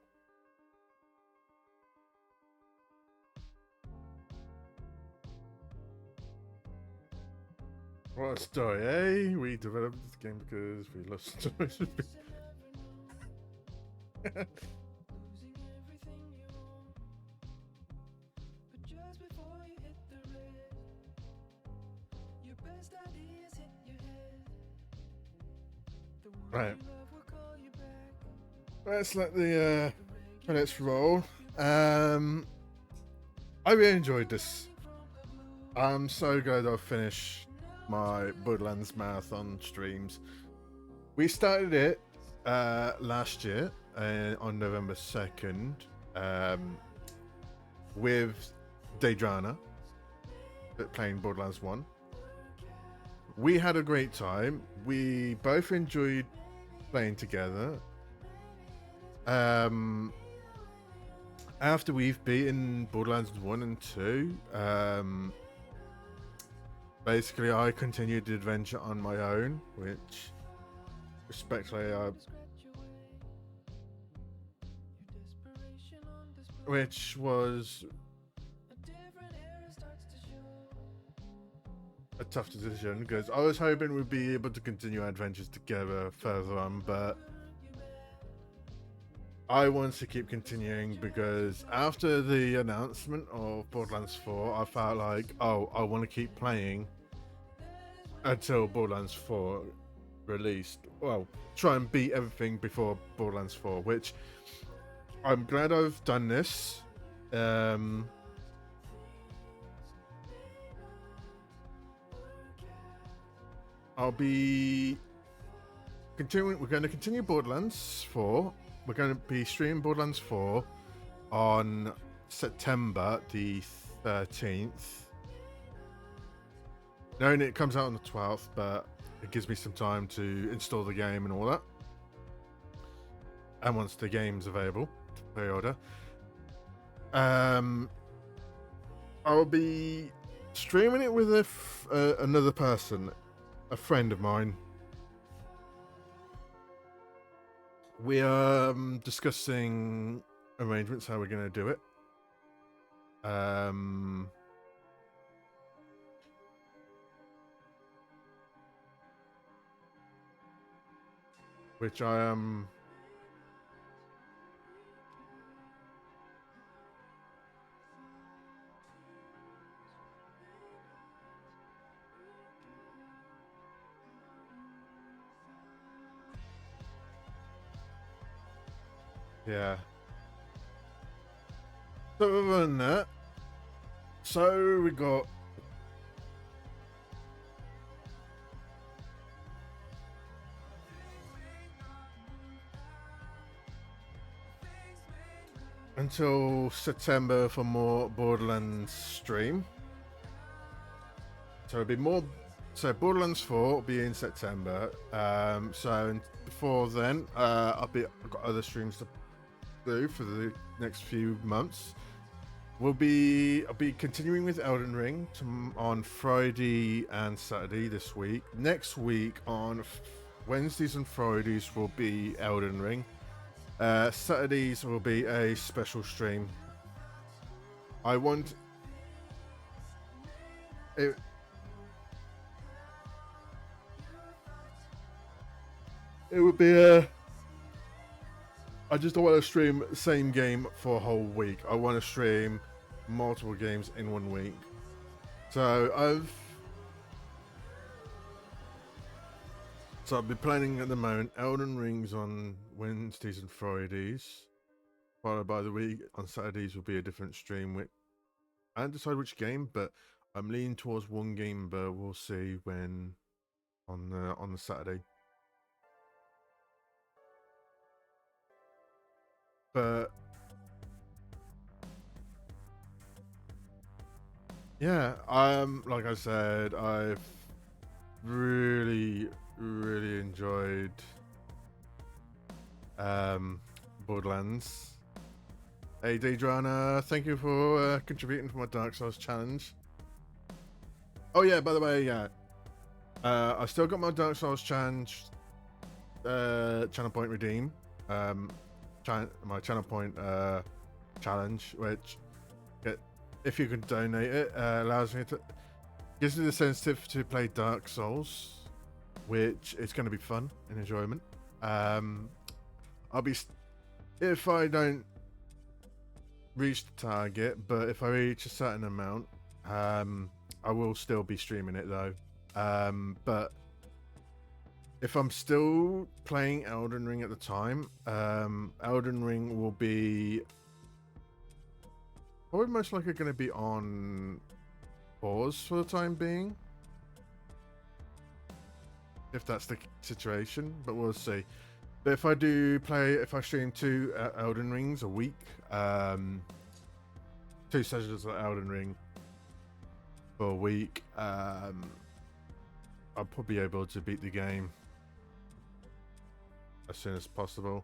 What a story, eh? We developed this game because we love stories. Right. Let's let the credits roll. I really enjoyed this. I'm so glad I've finished my Borderlands marathon streams. We started it last year on November 2nd with Daydrana playing Borderlands 1. We had a great time. We both enjoyed playing together. After we've beaten Borderlands 1 and 2, basically I continued the adventure on my own, which respectfully which was a tough decision because I was hoping we'd be able to continue our adventures together further on, but I want to keep continuing because after the announcement of Borderlands 4, I felt like, oh, I want to keep playing until Borderlands 4 released. Well, try and beat everything before Borderlands 4, which I'm glad I've done this. I'll be continuing. We're going to continue Borderlands 4. We're going to be streaming Borderlands 4 on September the 13th. Knowing it comes out on the 12th, but it gives me some time to install the game and all that. And once the game's available to pre-order. I'll be streaming it with another person, a friend of mine. We are discussing arrangements, how we're going to do it. Which I am... Yeah. So other than that, so we got until September for more Borderlands stream. So it'll be more. So Borderlands 4 will be in September. So before then, I've got other streams to do for the next few months. I'll be continuing with Elden Ring on Friday and Saturday this week. Next week on Wednesdays and Fridays will be Elden Ring. Saturdays will be a special stream. I want it. It would be a. I just don't want to stream the same game for a whole week. I want to stream multiple games in 1 week. So I've been planning at the moment Elden Rings on Wednesdays and Fridays, followed by the week on Saturdays will be a different stream. With I haven't decided which game, but I'm leaning towards one game, but we'll see when on the Saturday. But yeah, like I said, I've really enjoyed Borderlands. Hey Daedrana, thank you for contributing to my Dark Souls challenge. Oh yeah, by the way, yeah, I still got my Dark Souls challenge channel point redeem. My channel point challenge, which if you can donate it, allows me to gives me the sensitive to play Dark Souls, which is going to be fun and enjoyment. I'll be if I don't reach the target, but if I reach a certain amount, I will still be streaming it though. But if I'm still playing Elden Ring at the time, Elden Ring will be probably most likely going to be on pause for the time being, if that's the situation, but we'll see. But if I stream 2 Elden Rings a week, 2 sessions of Elden Ring for a week, I'll probably be able to beat the game as soon as possible.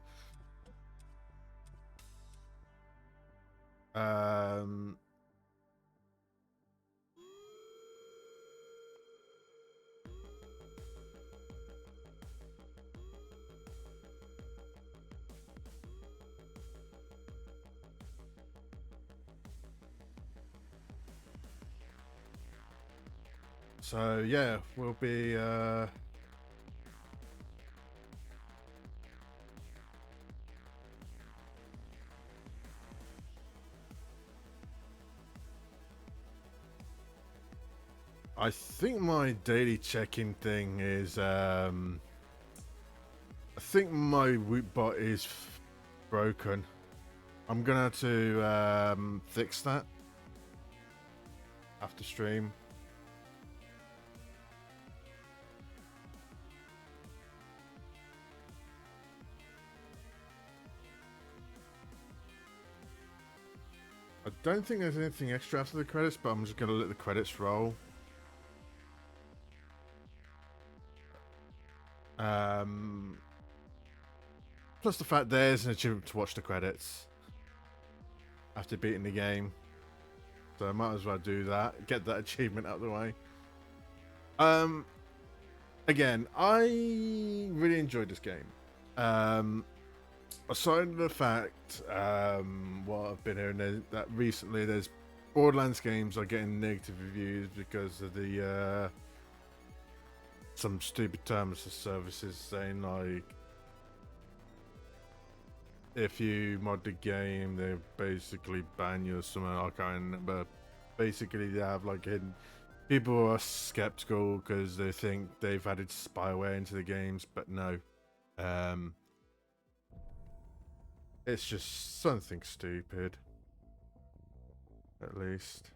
So yeah, we'll be I think my daily check-in thing is I think my root bot is broken. I'm gonna have to fix that after stream. I don't think there's anything extra after the credits, but I'm just gonna let the credits roll. Plus the fact there's an achievement to watch the credits after beating the game, so I might as well do that, get that achievement out of the way. Again, I really enjoyed this game. Aside from the fact what I've been hearing that recently there's Borderlands games are getting negative reviews because of the some stupid terms of services saying like if you mod the game they basically ban you or something. I can't remember. Basically they have like people are skeptical because they think they've added spyware into the games, but no, it's just something stupid, at least.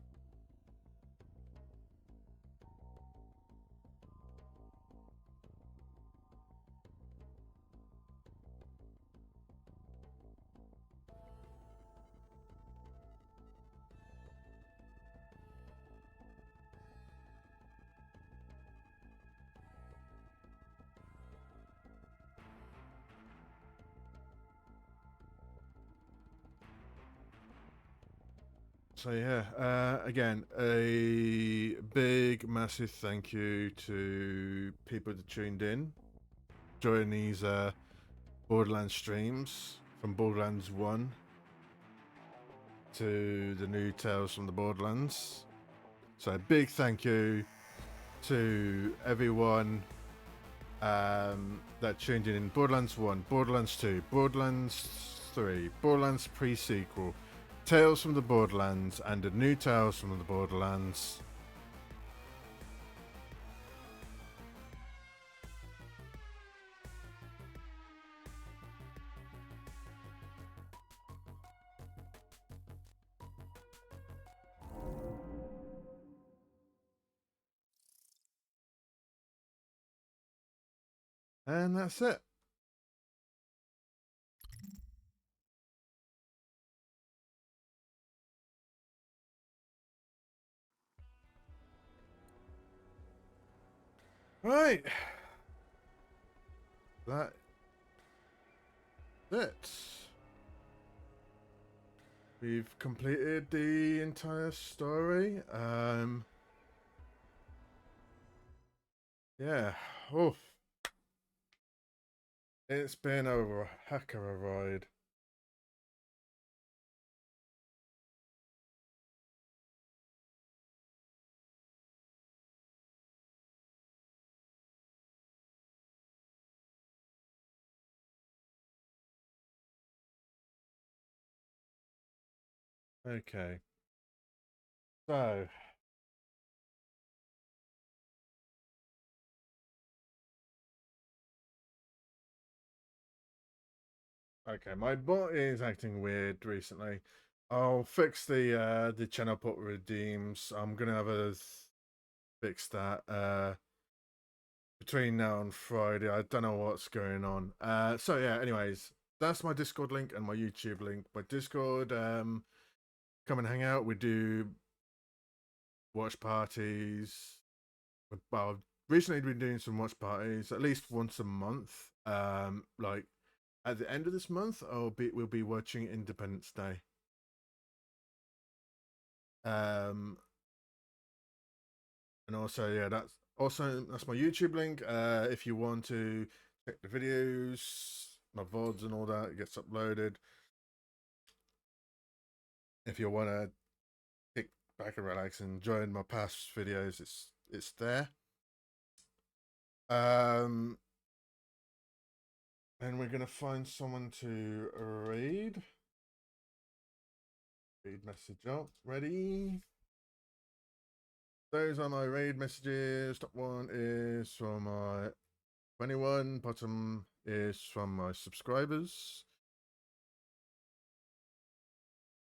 So yeah, again, a big, massive thank you to people that tuned in during these Borderlands streams, from Borderlands 1 to the new Tales from the Borderlands. So a big thank you to everyone that tuned in Borderlands 1, Borderlands 2, Borderlands 3, Borderlands pre-sequel, Tales from the Borderlands, and the new Tales from the Borderlands. And that's it. Right. That's it. We've completed the entire story. Yeah. Oof. It's been a heck of a ride. Okay. So. Okay, my bot is acting weird recently. I'll fix the channel put redeems. I'm gonna have a fix that between now and Friday. I don't know what's going on. So yeah, anyways, that's my Discord link and my YouTube link. My Discord, come and hang out. We do watch parties. Well, recently been doing some watch parties at least once a month. Like at the end of this month, we'll be watching Independence Day. And also, yeah, that's my YouTube link. If you want to check the videos, my VODs and all that, it gets uploaded. If you want to kick back and relax and join my past videos, it's there. And we're gonna find someone to raid. Raid message up. Ready? Those are my raid messages. Top one is from my 21. Bottom is from my subscribers.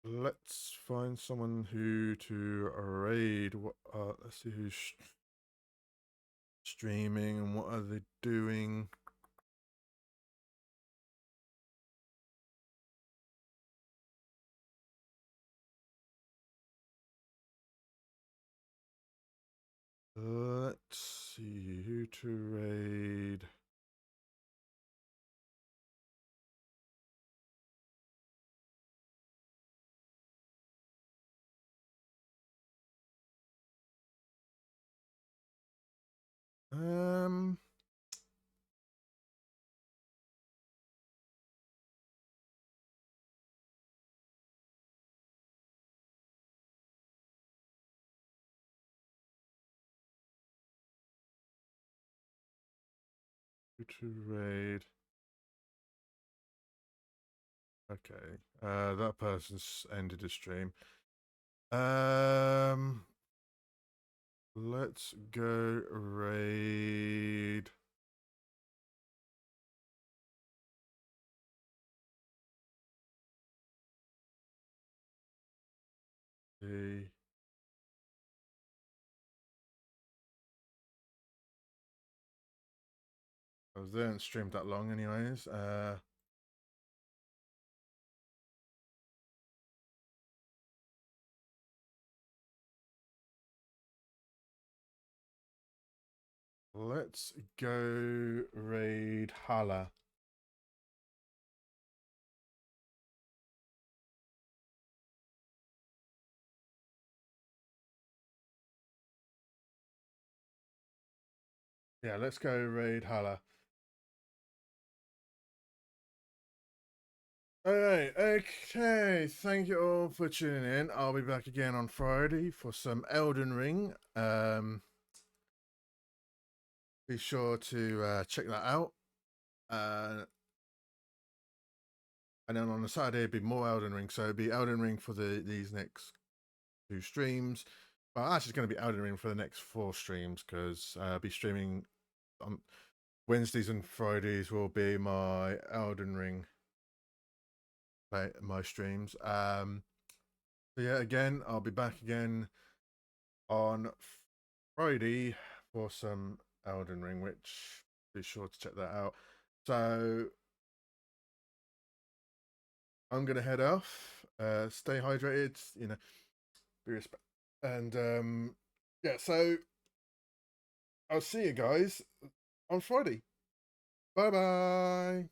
Let's find someone who to raid. Let's see who's streaming and what are they doing. Let's see who to raid. Who to raid. Okay. That person's ended the stream. Let's go raid. See. I was there and streamed that long anyways. Let's go raid Hala. Yeah, let's go raid Hala. Alright, okay. Thank you all for tuning in. I'll be back again on Friday for some Elden Ring. Be sure to check that out. And then on the Saturday, it'll be more Elden Ring. So it'll be Elden Ring for these next 2 streams. Well, actually, it's going to be Elden Ring for the next 4 streams because I'll be streaming on Wednesdays and Fridays. Will be my Elden Ring my streams. So yeah, again, I'll be back again on Friday for some Elden Ring, which be sure to check that out. So I'm gonna head off. Stay hydrated, you know, be respect, and yeah. So I'll see you guys on Friday. Bye bye.